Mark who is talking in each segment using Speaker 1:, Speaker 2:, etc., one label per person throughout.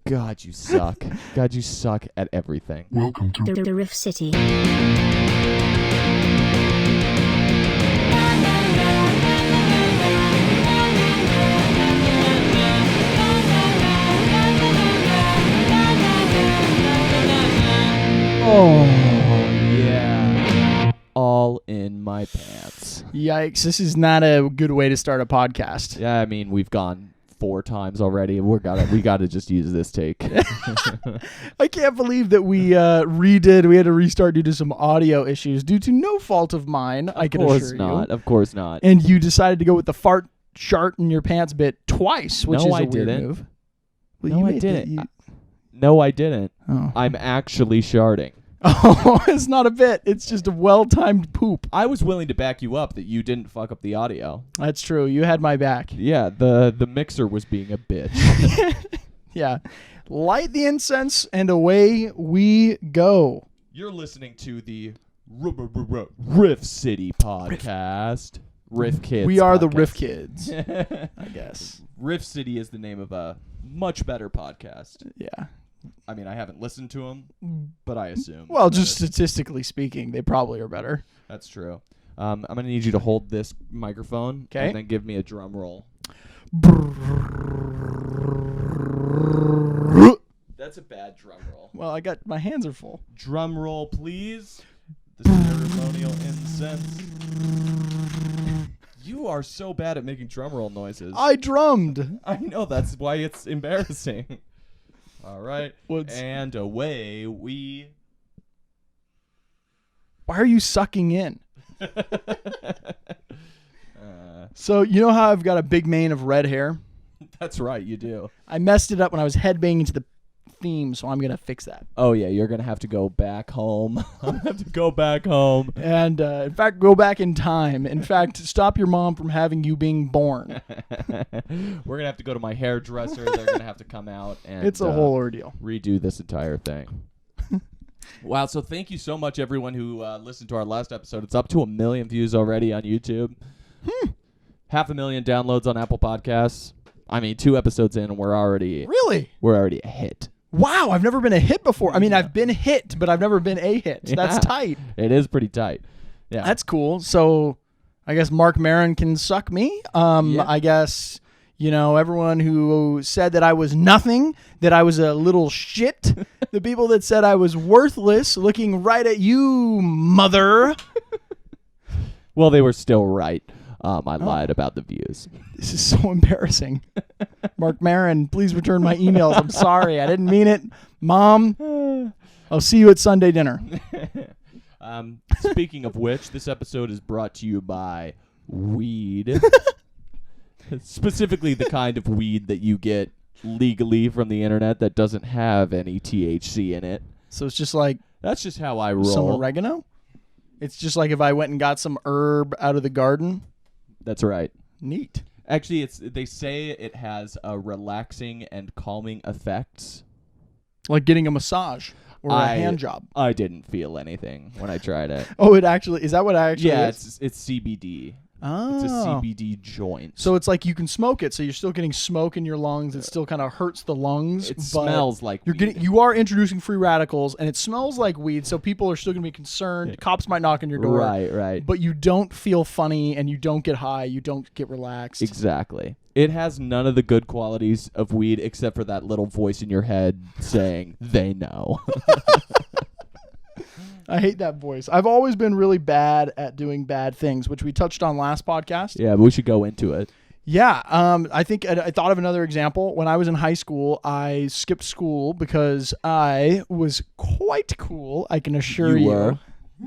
Speaker 1: God, you suck. God, you suck at everything.
Speaker 2: Welcome to
Speaker 3: the Riff City.
Speaker 1: Oh, yeah. All in my pants.
Speaker 4: Yikes, this is not a good way to start a podcast.
Speaker 1: Yeah, I mean, we've gone 4 times already. We gotta just use this take.
Speaker 4: I can't believe that we redid. We had to restart due to some audio issues due to no fault of mine, I can assure you.
Speaker 1: Of course not.
Speaker 4: And you decided to go with the fart shart in your pants bit twice, which
Speaker 1: No,
Speaker 4: is
Speaker 1: I
Speaker 4: a weird
Speaker 1: didn't.
Speaker 4: move. Well,
Speaker 1: No,
Speaker 4: you
Speaker 1: I
Speaker 4: made
Speaker 1: didn't.
Speaker 4: that-
Speaker 1: No, I didn't.
Speaker 4: Oh.
Speaker 1: I'm actually sharding.
Speaker 4: Oh, it's not a bit. It's just a well-timed poop.
Speaker 1: I was willing to back you up that you didn't fuck up the audio.
Speaker 4: That's true. You had my back.
Speaker 1: Yeah, the mixer was being a bitch.
Speaker 4: Yeah. Light the incense and away we go.
Speaker 1: You're listening to the Riff City podcast. Riff Kids.
Speaker 4: We are the
Speaker 1: podcast.
Speaker 4: Riff Kids, I guess.
Speaker 1: Riff City is the name of a much better podcast.
Speaker 4: Yeah.
Speaker 1: I mean, I haven't listened to them, but I assume.
Speaker 4: Well,
Speaker 1: that
Speaker 4: just statistically speaking, they probably are better.
Speaker 1: that's true. I'm going to need you to hold this microphone
Speaker 4: 'Kay.
Speaker 1: and then give me a drum roll. That's a bad drum roll.
Speaker 4: Well, my hands are full.
Speaker 1: Drum roll, please. The ceremonial incense. You are so bad at making drum roll noises.
Speaker 4: I drummed.
Speaker 1: I know, that's why it's embarrassing. All right.
Speaker 4: What's-
Speaker 1: And away we...
Speaker 4: Why are you sucking in? So you know how I've got a big mane of red hair?
Speaker 1: That's right, you do.
Speaker 4: I messed it up when I was headbanging to the theme, so I'm going to fix that.
Speaker 1: Oh, yeah, you're going to have to go back home. I'm going to have to go back home.
Speaker 4: And, in fact, go back in time. In fact, stop your mom from having you being born.
Speaker 1: We're going to have to go to my hairdresser. They're going to have to come out and
Speaker 4: It's a whole ordeal.
Speaker 1: redo this entire thing. Wow, so thank you so much, everyone who listened to our last episode. It's up to 1 million views already on YouTube. 500,000 downloads on Apple Podcasts. I mean, 2 episodes in, and we're already a hit.
Speaker 4: Wow, I've never been a hit before. I mean, I've been hit, but I've never been a hit.
Speaker 1: Yeah.
Speaker 4: That's tight.
Speaker 1: It is pretty tight. Yeah.
Speaker 4: That's cool. So I guess Mark Maron can suck me.
Speaker 1: Yeah.
Speaker 4: I guess, everyone who said that I was nothing, that I was a little shit, the people that said I was worthless, looking right at you, mother.
Speaker 1: Well, they were still right. I lied about the views.
Speaker 4: This is so embarrassing. Mark Maron, please return my emails. I'm sorry. I didn't mean it. Mom, I'll see you at Sunday dinner.
Speaker 1: Speaking of which, this episode is brought to you by weed. Specifically the kind of weed that you get legally from the internet that doesn't have any THC in it.
Speaker 4: So it's just like
Speaker 1: That's just how I roll.
Speaker 4: some oregano? It's just like if I went and got some herb out of the garden.
Speaker 1: That's right.
Speaker 4: Neat.
Speaker 1: Actually, they say it has relaxing and calming effects.
Speaker 4: Like getting a massage or a hand job.
Speaker 1: I didn't feel anything when I tried it.
Speaker 4: Oh, it actually is that what I actually
Speaker 1: Yeah,
Speaker 4: is?
Speaker 1: it's CBD.
Speaker 4: Oh.
Speaker 1: It's a CBD joint.
Speaker 4: So it's like you can smoke it, so you're still getting smoke in your lungs. It still kind of hurts the lungs.
Speaker 1: It
Speaker 4: but
Speaker 1: smells like weed.
Speaker 4: you are introducing free radicals, and it smells like weed. So people are still going to be concerned. Cops might knock on your door.
Speaker 1: Right.
Speaker 4: But you don't feel funny, and you don't get high. You don't get relaxed.
Speaker 1: Exactly. It has none of the good qualities of weed except for that little voice in your head saying, they know.
Speaker 4: I hate that voice. I've always been really bad at doing bad things, which we touched on last podcast.
Speaker 1: Yeah, but we should go into it.
Speaker 4: Yeah, I think I thought of another example. When I was in high school, I skipped school because I was quite cool, I can assure you.
Speaker 1: You were.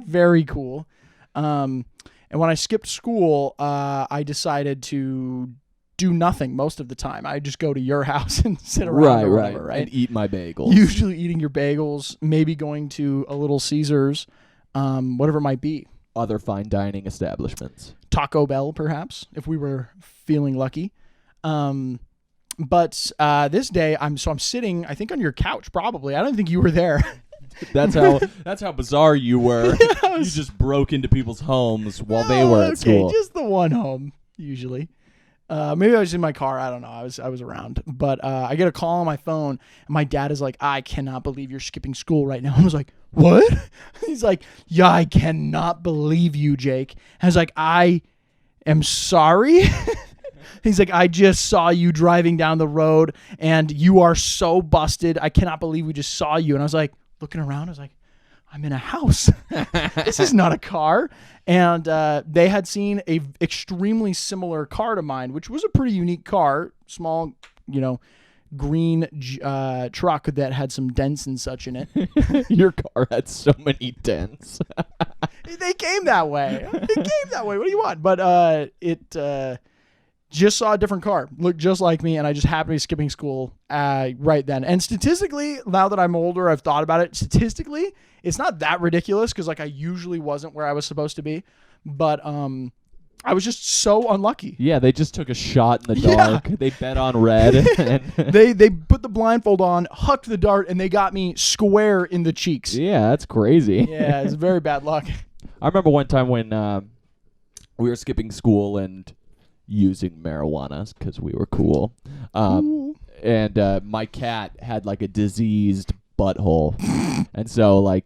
Speaker 4: Very cool. And when I skipped school, I decided to do nothing most of the time. I just go to your house and sit around or whatever, right?
Speaker 1: And eat my bagels.
Speaker 4: Usually eating your bagels, maybe going to a Little Caesars, whatever it might be.
Speaker 1: Other fine dining establishments.
Speaker 4: Taco Bell, perhaps, if we were feeling lucky. But this day, I'm sitting, I think, on your couch, probably. I don't think you were there.
Speaker 1: That's how bizarre you were. You just broke into people's homes while they were at school.
Speaker 4: Just the one home, usually. Maybe I was in my car. I don't know. I was around. But I get a call on my phone, and my dad is like, I cannot believe you're skipping school right now. I was like, what? He's like, yeah, I cannot believe you, Jake. I was like, I am sorry. He's like, I just saw you driving down the road, and you are so busted. I cannot believe we just saw you. And I was like, looking around, I was like, I'm in a house. This is not a car. And they had seen a extremely similar car to mine, which was a pretty unique car, small, green truck that had some dents and such in it.
Speaker 1: Your car had so many dents.
Speaker 4: They came that way. What do you want? But it just saw a different car, looked just like me, and I just happened to be skipping school right then. And statistically, now that I'm older, I've thought about it. Statistically, it's not that ridiculous because I usually wasn't where I was supposed to be, but I was just so unlucky.
Speaker 1: Yeah, they just took a shot in the dark. Yeah. They bet on red.
Speaker 4: They put the blindfold on, hucked the dart, and they got me square in the cheeks.
Speaker 1: Yeah, that's crazy.
Speaker 4: Yeah, it's very bad luck.
Speaker 1: I remember one time when we were skipping school and using marijuana because we were cool. And my cat had a diseased butthole. And so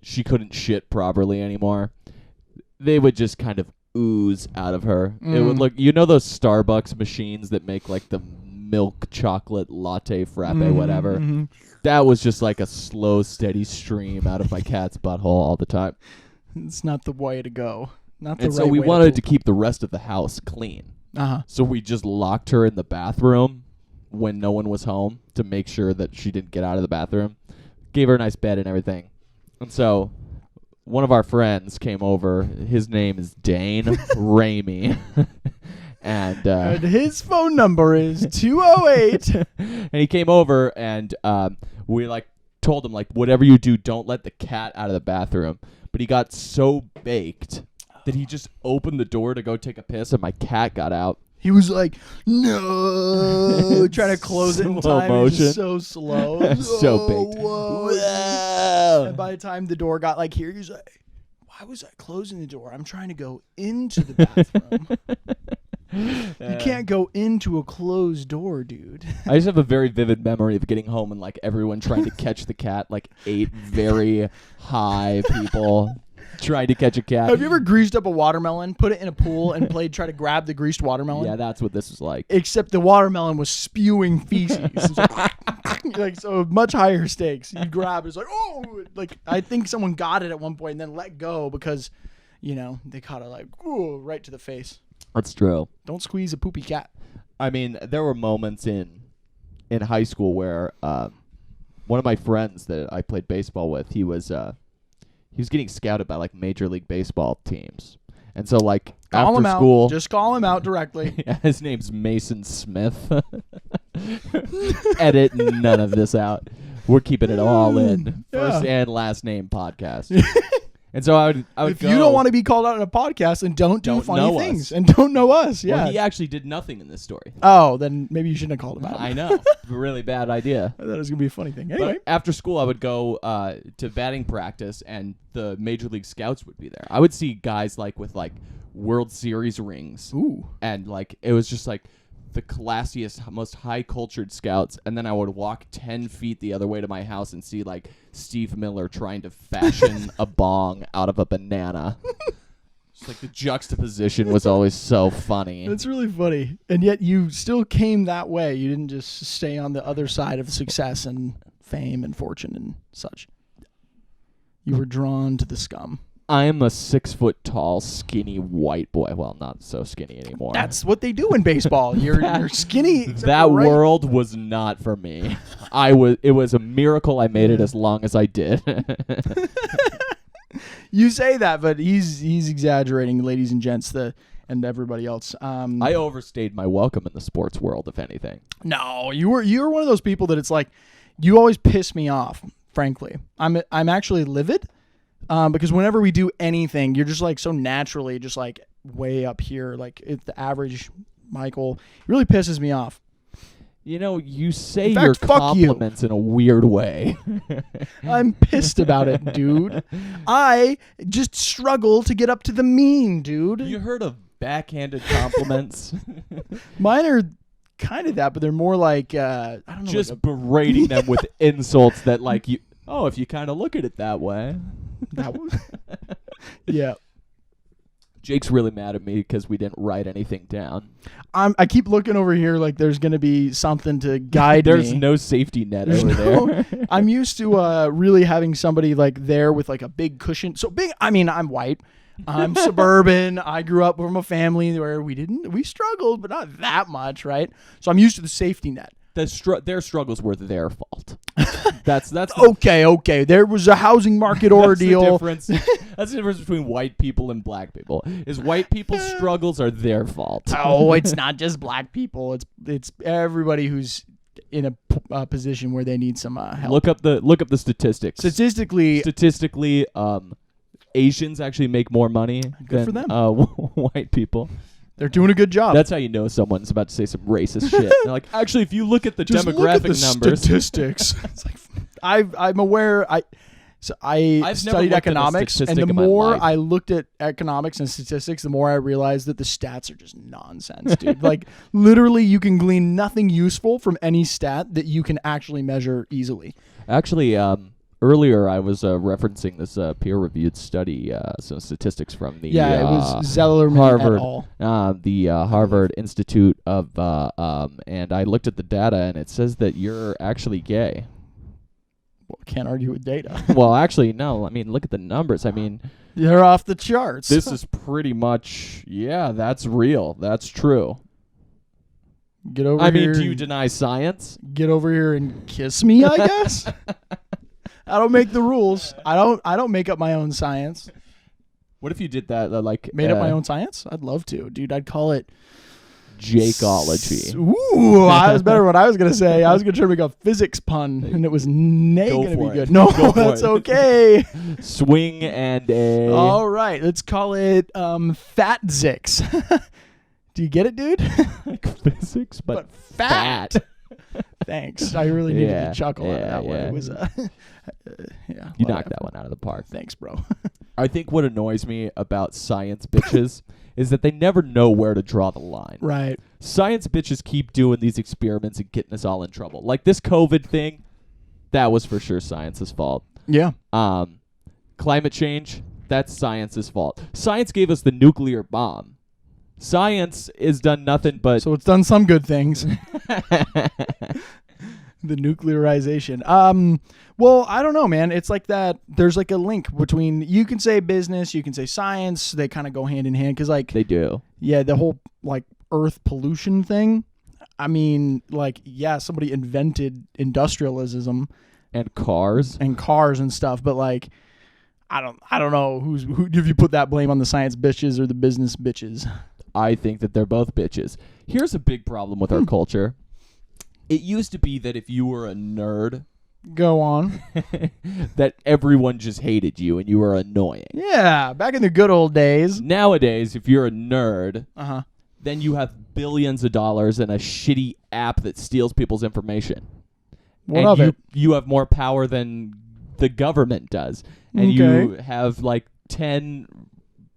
Speaker 1: she couldn't shit properly anymore. They would just kind of ooze out of her. It would look, those Starbucks machines that make the milk chocolate latte frappe, whatever. Mm-hmm. That was just a slow, steady stream out of my cat's butthole all the time.
Speaker 4: It's not the way to go.
Speaker 1: And so we wanted to keep the rest of the house clean.
Speaker 4: Uh-huh.
Speaker 1: So we just locked her in the bathroom when no one was home to make sure that she didn't get out of the bathroom. Gave her a nice bed and everything. And so one of our friends came over. His name is Dane Ramey. And
Speaker 4: his phone number is 208.
Speaker 1: And he came over and we told him whatever you do, don't let the cat out of the bathroom. But he got so baked that he just opened the door to go take a piss, and my cat got out.
Speaker 4: He was like, no, trying to close it in time.
Speaker 1: Motion.
Speaker 4: Just so slow.
Speaker 1: So baked.
Speaker 4: Whoa. And by the time the door got here, he's like, why was I closing the door? I'm trying to go into the bathroom. You can't go into a closed door, dude.
Speaker 1: I just have a very vivid memory of getting home and everyone trying to catch the cat, 8 very high people trying to catch a cat.
Speaker 4: Have you ever greased up a watermelon, put it in a pool, and try to grab the greased watermelon?
Speaker 1: Yeah, that's what this was like.
Speaker 4: Except the watermelon was spewing feces. So much higher stakes. You grab it's I think someone got it at one point and then let go because, they caught it right to the face.
Speaker 1: That's true.
Speaker 4: Don't squeeze a poopy cat.
Speaker 1: I mean, there were moments in high school where one of my friends that I played baseball with, he was getting scouted by Major League Baseball teams. And so
Speaker 4: call him
Speaker 1: after school,
Speaker 4: just call him out directly.
Speaker 1: Yeah, his name's Mason Smith. Edit none of this out. We're keeping it all in. First and last name podcast. And so I would
Speaker 4: if you don't want to be called out in a podcast, then don't do funny things and don't know us. Yeah.
Speaker 1: Well, he actually did nothing in this story.
Speaker 4: Oh, then maybe you shouldn't have called him out.
Speaker 1: I know. Really bad idea.
Speaker 4: I thought it was going to be a funny thing. Anyway.
Speaker 1: But after school, I would go to batting practice, and the Major League Scouts would be there. I would see guys with World Series rings.
Speaker 4: Ooh.
Speaker 1: And it was just the classiest, most high-cultured scouts, and then I would walk 10 feet the other way to my house and see, Steve Miller trying to fashion a bong out of a banana. Just the juxtaposition was always so funny.
Speaker 4: It's really funny. And yet you still came that way. You didn't just stay on the other side of success and fame and fortune and such. You were drawn to the scum.
Speaker 1: I am a 6 foot tall, skinny white boy. Well, not so skinny anymore.
Speaker 4: That's what they do in baseball. You're skinny.
Speaker 1: That world was not for me. It was a miracle I made it as long as I did.
Speaker 4: You say that, but he's exaggerating, ladies and gents, and everybody else.
Speaker 1: I overstayed my welcome in the sports world, if anything.
Speaker 4: No, you were one of those people that it's you always piss me off. Frankly, I'm actually livid. Because whenever we do anything, you're just so naturally just way up here. It's the average Michael. It really pisses me off.
Speaker 1: You say your compliments in a weird way.
Speaker 4: I'm pissed about it, dude. I just struggle to get up to the mean, dude.
Speaker 1: You heard of backhanded compliments.
Speaker 4: Mine are kind of that, but they're more like I don't know,
Speaker 1: Just
Speaker 4: like
Speaker 1: berating them with insults that like you. Oh, if you kind of look at it that way.
Speaker 4: that one. Yeah.
Speaker 1: Jake's really mad at me because we didn't write anything down.
Speaker 4: I keep looking over here like there's gonna be something to guide
Speaker 1: There's
Speaker 4: me.
Speaker 1: no safety net
Speaker 4: There's
Speaker 1: over there.
Speaker 4: I'm used to really having somebody like there with like a big cushion. So big. I mean, I'm white. I'm suburban. I grew up from a family where we struggled, but not that much, right? So I'm used to the safety net.
Speaker 1: Their struggles were their fault. That's the,
Speaker 4: Okay. There was a housing market ordeal.
Speaker 1: That's the difference. That's the difference between white people and black people. Is white people's struggles are their fault.
Speaker 4: Oh, it's not just black people. It's everybody who's in a position where they need some help.
Speaker 1: Look up the statistics.
Speaker 4: Statistically,
Speaker 1: Asians actually make more money
Speaker 4: Good
Speaker 1: than
Speaker 4: for them.
Speaker 1: White people.
Speaker 4: they're doing a good job.
Speaker 1: That's how you know someone's about to say some racist shit. They're like, actually, if you look at the
Speaker 4: Just
Speaker 1: demographic
Speaker 4: look at the
Speaker 1: numbers,
Speaker 4: statistics. It's like, I'm aware. I
Speaker 1: never
Speaker 4: studied
Speaker 1: looked at a
Speaker 4: economics, and
Speaker 1: statistic
Speaker 4: the
Speaker 1: in my
Speaker 4: more
Speaker 1: life.
Speaker 4: I looked at economics and statistics, the more I realized that the stats are just nonsense, dude. Like literally, you can glean nothing useful from any stat that you can actually measure easily.
Speaker 1: actually, earlier I was referencing this peer-reviewed study, some statistics from the
Speaker 4: Yeah, it was Zellerman
Speaker 1: Harvard,
Speaker 4: et al.
Speaker 1: The Harvard Institute of, and I looked at the data, and it says that you're actually gay.
Speaker 4: Well, can't argue with data.
Speaker 1: Well, actually, no. I mean, look at the numbers. I mean,
Speaker 4: They're off the charts.
Speaker 1: this is pretty much, yeah, that's real. That's true.
Speaker 4: Get over
Speaker 1: I
Speaker 4: here.
Speaker 1: mean, do you deny science?
Speaker 4: Get over here and kiss me, I guess. I don't make the rules. I don't make up my own science.
Speaker 1: What if you did that,
Speaker 4: Made up my own science? I'd love to, dude. I'd call it
Speaker 1: Jakeology?
Speaker 4: Ooh, that was better what I was gonna say. I was gonna try to make a physics pun, and it was
Speaker 1: Go
Speaker 4: gonna be
Speaker 1: for it.
Speaker 4: good. No,
Speaker 1: Go for
Speaker 4: that's
Speaker 1: it.
Speaker 4: okay.
Speaker 1: Swing and a.
Speaker 4: All right, let's call it Fat Zix. Do you get it, dude?
Speaker 1: Like physics, but
Speaker 4: fat. Thanks. I really needed
Speaker 1: Yeah,
Speaker 4: to chuckle at
Speaker 1: yeah,
Speaker 4: that one.
Speaker 1: yeah.
Speaker 4: It was yeah.
Speaker 1: You
Speaker 4: whatever.
Speaker 1: knocked that one out of the park.
Speaker 4: Thanks, bro.
Speaker 1: I think what annoys me about science bitches is that they never know where to draw the line.
Speaker 4: Right.
Speaker 1: Science bitches keep doing these experiments and getting us all in trouble. Like this COVID thing, that was for sure science's fault.
Speaker 4: Yeah.
Speaker 1: Climate change, that's science's fault. Science gave us the nuclear bomb. Science has done nothing but...
Speaker 4: So it's done some good things. The nuclearization. Well, I don't know, man. It's like that. There's like a link between, you can say business, you can say science. They kind of go hand in hand. Cause like,
Speaker 1: They do.
Speaker 4: yeah, the whole like earth pollution thing. I mean, like, yeah, somebody invented industrialism
Speaker 1: And cars.
Speaker 4: and cars and stuff, but like, I don't know who if you put that blame on the science bitches or the business bitches.
Speaker 1: I think that they're both bitches. Here's a big problem with our culture. It used to be that if you were a nerd,
Speaker 4: Go on.
Speaker 1: that everyone just hated you and you were annoying.
Speaker 4: Yeah, back in the good old days.
Speaker 1: Nowadays, if you're a nerd,
Speaker 4: Uh-huh.
Speaker 1: then you have billions of dollars and a shitty app that steals people's information.
Speaker 4: What
Speaker 1: and
Speaker 4: of it?
Speaker 1: You have more power than the government does. And you have like 10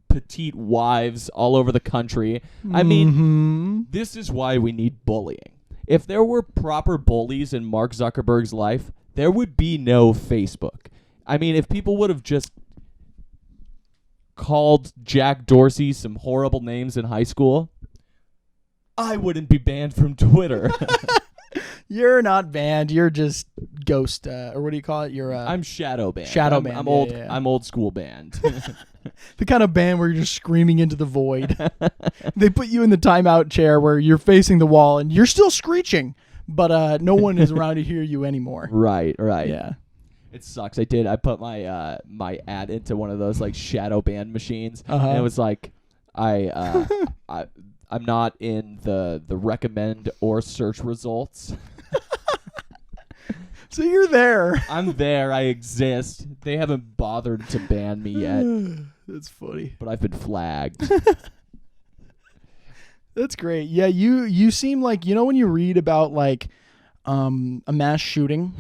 Speaker 1: petite wives all over the country. I mean, this is why we need bullying. If there were proper bullies in Mark Zuckerberg's life, there would be no Facebook. I mean, if people would have just called Jack Dorsey some horrible names in high school, I wouldn't be banned from Twitter.
Speaker 4: You're not banned. You're just ghost, or what do you call it? You're
Speaker 1: I'm shadow banned.
Speaker 4: Shadow
Speaker 1: I'm,
Speaker 4: banned,
Speaker 1: I'm
Speaker 4: yeah,
Speaker 1: old.
Speaker 4: yeah.
Speaker 1: I'm old school banned.
Speaker 4: the kind of band where you're just screaming into the void. They put you in the timeout chair where you're facing the wall and you're still screeching, but no one is around to hear you anymore.
Speaker 1: Right.
Speaker 4: Yeah.
Speaker 1: It sucks. I put my my ad into one of those like shadow band machines,
Speaker 4: Uh-huh.
Speaker 1: and it was like I'm not in the recommend or search results.
Speaker 4: So you're there.
Speaker 1: I'm there. I exist. They haven't bothered to ban me yet,
Speaker 4: That's funny.
Speaker 1: but I've been flagged.
Speaker 4: That's great. Yeah, you seem like, when you read about like a mass shooting,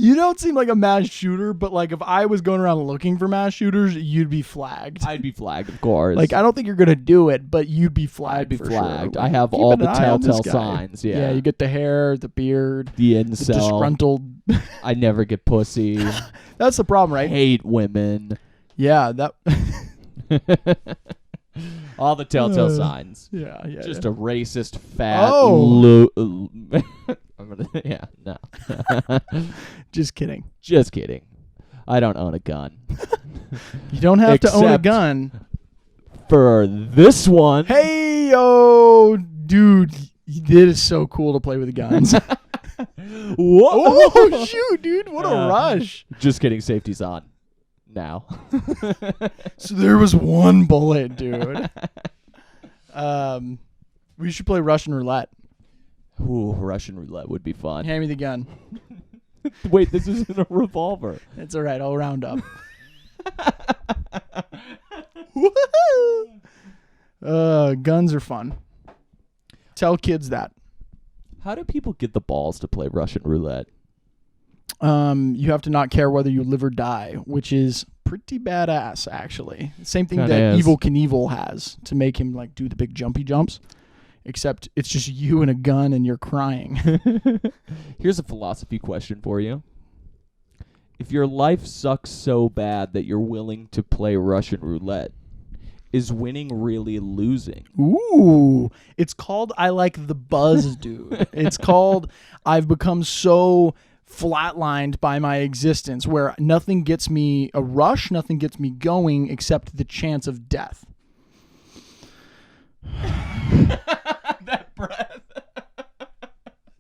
Speaker 4: You don't seem like a mass shooter, but like if I was going around looking for mass shooters, you'd be flagged.
Speaker 1: I'd be flagged, of course.
Speaker 4: Like I don't think you're gonna do it, but you'd be flagged.
Speaker 1: I'd be
Speaker 4: for
Speaker 1: flagged.
Speaker 4: Sure.
Speaker 1: I have
Speaker 4: Keep
Speaker 1: all
Speaker 4: an
Speaker 1: the
Speaker 4: eye on this
Speaker 1: telltale
Speaker 4: guy.
Speaker 1: signs. Yeah.
Speaker 4: You get the hair, the beard,
Speaker 1: the
Speaker 4: the
Speaker 1: incel.
Speaker 4: disgruntled.
Speaker 1: I never get pussy.
Speaker 4: That's the problem, right?
Speaker 1: Hate women.
Speaker 4: Yeah, that.
Speaker 1: All the telltale signs.
Speaker 4: Yeah.
Speaker 1: Just a racist, fat.
Speaker 4: Oh.
Speaker 1: Yeah, no.
Speaker 4: Just kidding.
Speaker 1: Just kidding. I don't own a gun.
Speaker 4: You don't have to own a
Speaker 1: Except
Speaker 4: gun.
Speaker 1: For this one.
Speaker 4: Hey, yo, dude, it is so cool to play with guns.
Speaker 1: Whoa.
Speaker 4: Oh, shoot, dude, what a rush.
Speaker 1: Just kidding. Safety's on now.
Speaker 4: So there was one bullet, dude. We should play Russian roulette.
Speaker 1: Ooh, Russian roulette would be fun.
Speaker 4: Hand me the gun.
Speaker 1: Wait, this isn't a revolver.
Speaker 4: It's all right. I'll round up. Guns are fun. Tell kids that.
Speaker 1: How do people get the balls to play Russian roulette?
Speaker 4: You have to not care whether you live or die, which is pretty badass, actually. Same thing
Speaker 1: Kinda
Speaker 4: that
Speaker 1: is.
Speaker 4: Evil Knievel has to make him like do the big jumpy jumps, except it's just you and a gun and you're crying.
Speaker 1: Here's a philosophy question for you. If your life sucks so bad that you're willing to play Russian roulette, is winning really losing?
Speaker 4: Ooh, it's called I like the buzz, dude. It's called I've become so flatlined by my existence where nothing gets me a rush, nothing gets me going except the chance of death.
Speaker 1: That breath.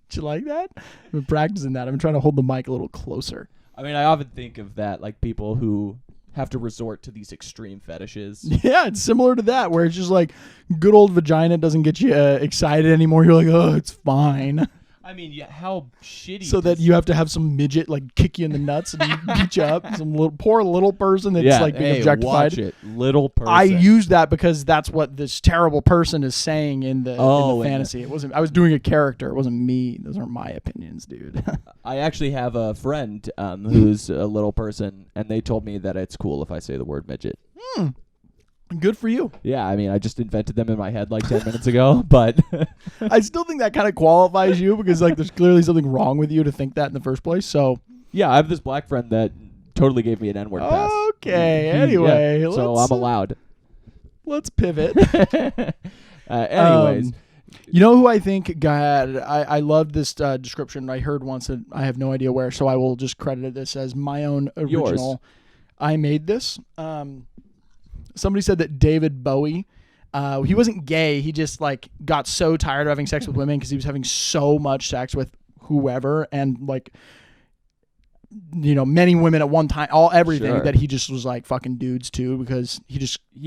Speaker 4: Did you like that? I've been practicing that. I've been trying to hold the mic a little closer.
Speaker 1: I mean, I often think of that like people who have to resort to these extreme fetishes.
Speaker 4: Yeah, it's similar to that where it's just like good old vagina doesn't get you excited anymore. You're like, oh, it's fine.
Speaker 1: I mean, yeah, how shitty.
Speaker 4: So that you have to have some midget like kick you in the nuts and beat you up. Some poor little person that's like being objectified.
Speaker 1: Watch it, little person.
Speaker 4: I use that because that's what this terrible person is saying in the fantasy. It wasn't. I was doing a character. It wasn't me. Those aren't my opinions, dude.
Speaker 1: I actually have a friend who's a little person, and they told me that it's cool if I say the word midget.
Speaker 4: Good for you.
Speaker 1: Yeah, I mean, I just invented them in my head like 10 minutes ago, but
Speaker 4: I still think that kind of qualifies you because like there's clearly something wrong with you to think that in the first place. So
Speaker 1: yeah, I have this black friend that totally gave me an N-word pass.
Speaker 4: Okay. Anyway,
Speaker 1: yeah, so I'm allowed.
Speaker 4: Let's pivot.
Speaker 1: Anyways.
Speaker 4: You know who I think God, I loved this description I heard once that I have no idea where, so I will just credit this as my own original.
Speaker 1: Yours.
Speaker 4: I made this. Somebody said that David Bowie, he wasn't gay. He just like got so tired of having sex with women because he was having so much sex with whoever and like, you know, many women at one time, everything
Speaker 1: Sure.
Speaker 4: that he just was like fucking dudes too because
Speaker 1: He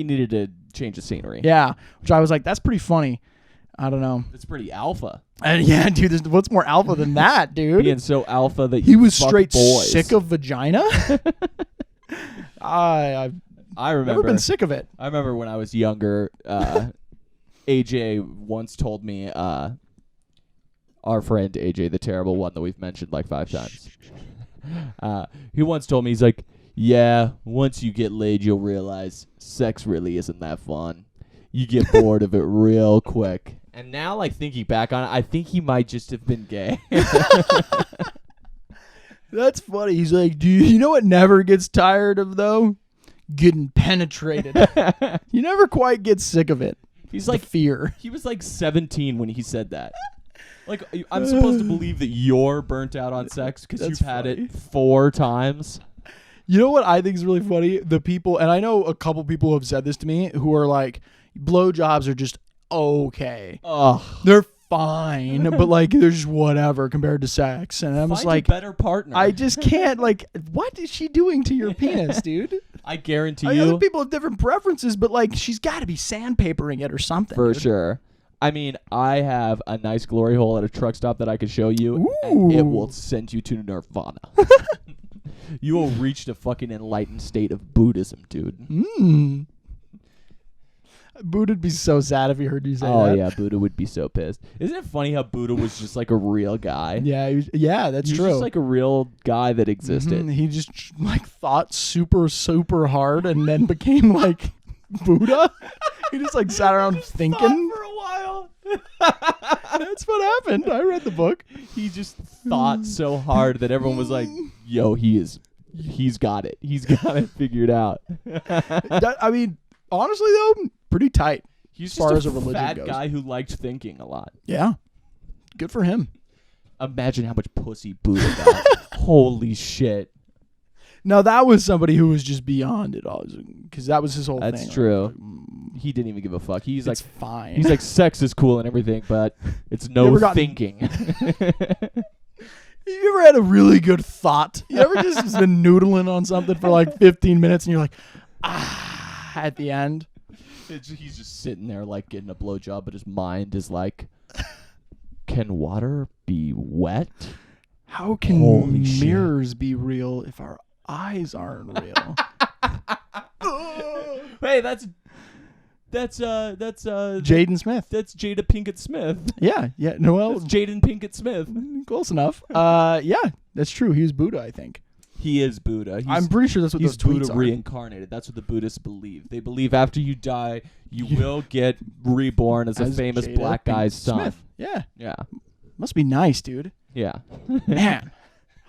Speaker 1: needed to change the scenery.
Speaker 4: yeah, which I was like, that's pretty funny. I don't know.
Speaker 1: It's pretty alpha.
Speaker 4: And yeah, dude, what's more alpha than that, dude?
Speaker 1: Being so alpha that
Speaker 4: He
Speaker 1: you
Speaker 4: was
Speaker 1: fuck
Speaker 4: straight
Speaker 1: boys.
Speaker 4: sick of vagina. I've
Speaker 1: I remember.
Speaker 4: never been sick of it.
Speaker 1: I remember when I was younger, AJ once told me, our friend AJ, the terrible one that we've mentioned like 5 times. He once told me, he's like, yeah, once you get laid, you'll realize sex really isn't that fun. You get bored of it real quick. And now, like, thinking back on it, I think he might just have been gay.
Speaker 4: That's funny. He's like, you know what never gets tired of, though? Getting penetrated. You never quite get sick of it.
Speaker 1: He's
Speaker 4: The
Speaker 1: like,
Speaker 4: fear.
Speaker 1: he was like 17 when he said that. Like, I'm supposed to believe that you're burnt out on sex because you've
Speaker 4: That's
Speaker 1: had
Speaker 4: funny.
Speaker 1: it 4 times.
Speaker 4: You know what I think is really funny? The people, and I know a couple people who have said this to me, who are like, blowjobs are just okay.
Speaker 1: Ugh.
Speaker 4: They're fine, but like they're just whatever compared to sex. And I'm just
Speaker 1: Find
Speaker 4: like,
Speaker 1: a better partner.
Speaker 4: I just can't, like, what is she doing to your penis, dude?
Speaker 1: I guarantee
Speaker 4: I mean, other
Speaker 1: you,
Speaker 4: people have different preferences, but like she's got to be sandpapering it or something.
Speaker 1: for
Speaker 4: dude.
Speaker 1: sure. I mean, I have a nice glory hole at a truck stop that I could show you, and it
Speaker 4: Ooh.
Speaker 1: will send you to nirvana. You will reach the fucking enlightened state of Buddhism, dude.
Speaker 4: Buda'd be so sad if he heard you say that.
Speaker 1: Oh yeah, Buddha would be so pissed. Isn't it funny how Buddha was just like a real guy?
Speaker 4: Yeah, that's
Speaker 1: He was
Speaker 4: true.
Speaker 1: just like a real guy that existed.
Speaker 4: He just like thought super hard and then became like Buddha. He just like sat around thinking
Speaker 1: for a while.
Speaker 4: That's what happened. I read the book.
Speaker 1: He just thought so hard that everyone was like, "Yo, he's got it. He's got it figured out."
Speaker 4: I mean, honestly though, pretty tight.
Speaker 1: He's
Speaker 4: as far
Speaker 1: just
Speaker 4: as a religion
Speaker 1: fat
Speaker 4: goes.
Speaker 1: guy who liked thinking a lot.
Speaker 4: Yeah, good for him.
Speaker 1: Imagine how much pussy Buddha got. Holy shit.
Speaker 4: No, that was somebody who was just beyond it all, because that was his whole thing.
Speaker 1: That's true. He didn't even give a fuck. He's like,
Speaker 4: fine.
Speaker 1: He's like, sex is cool and everything, but it's
Speaker 4: You
Speaker 1: no
Speaker 4: ever gotten-
Speaker 1: thinking.
Speaker 4: You ever had a really good thought? You ever just been noodling on something for like 15 minutes and you're like, at the end?
Speaker 1: He's just sitting there like getting a blowjob, but his mind is like, can water be wet?
Speaker 4: How can
Speaker 1: Holy shit.
Speaker 4: mirrors be real if our eyes aren't real?
Speaker 1: Hey, that's
Speaker 4: Jaden Smith.
Speaker 1: That's Jada Pinkett Smith.
Speaker 4: Yeah. Noel.
Speaker 1: That's Jaden Pinkett Smith.
Speaker 4: Close enough. Yeah, that's true. He was Buddha, I think.
Speaker 1: He is Buddha.
Speaker 4: I'm pretty sure that's what
Speaker 1: He's
Speaker 4: those tweets
Speaker 1: Buddha
Speaker 4: are.
Speaker 1: reincarnated. That's what the Buddhists believe. They believe after you die, you will get reborn as a famous
Speaker 4: Jada
Speaker 1: black guy's
Speaker 4: Pinkett
Speaker 1: son.
Speaker 4: Smith. Yeah.
Speaker 1: Yeah.
Speaker 4: Must be nice, dude.
Speaker 1: Yeah.
Speaker 4: Man.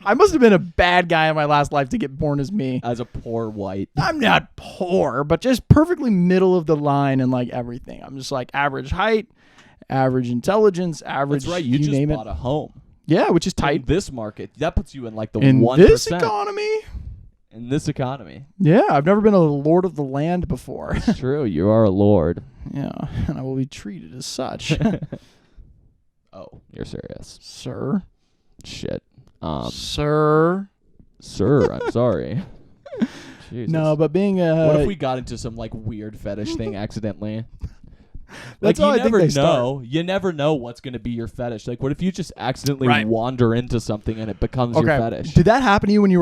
Speaker 4: I must have been a bad guy in my last life to get born as me.
Speaker 1: As a poor white.
Speaker 4: I'm not poor, but just perfectly middle of the line in like everything. I'm just like average height, average intelligence, average.
Speaker 1: That's right. You just
Speaker 4: name
Speaker 1: bought
Speaker 4: it.
Speaker 1: a home.
Speaker 4: Yeah, which is
Speaker 1: In
Speaker 4: tight
Speaker 1: this market, that puts you in like the
Speaker 4: in
Speaker 1: 1%.
Speaker 4: this economy.
Speaker 1: In this economy.
Speaker 4: Yeah, I've never been a lord of the land before.
Speaker 1: It's true. You are a lord.
Speaker 4: Yeah, and I will be treated as such,
Speaker 1: Oh, you're serious.
Speaker 4: sir.
Speaker 1: Shit.
Speaker 4: Sir.
Speaker 1: Sir, I'm sorry. Jesus.
Speaker 4: No, but being a
Speaker 1: What if we got into some like weird fetish thing accidentally?
Speaker 4: That's
Speaker 1: like
Speaker 4: how
Speaker 1: you
Speaker 4: I think
Speaker 1: never
Speaker 4: they
Speaker 1: know.
Speaker 4: start.
Speaker 1: You never know what's going to be your fetish. Like, what if you just accidentally
Speaker 4: Right.
Speaker 1: wander into something and it becomes your fetish?
Speaker 4: Did that happen to you when you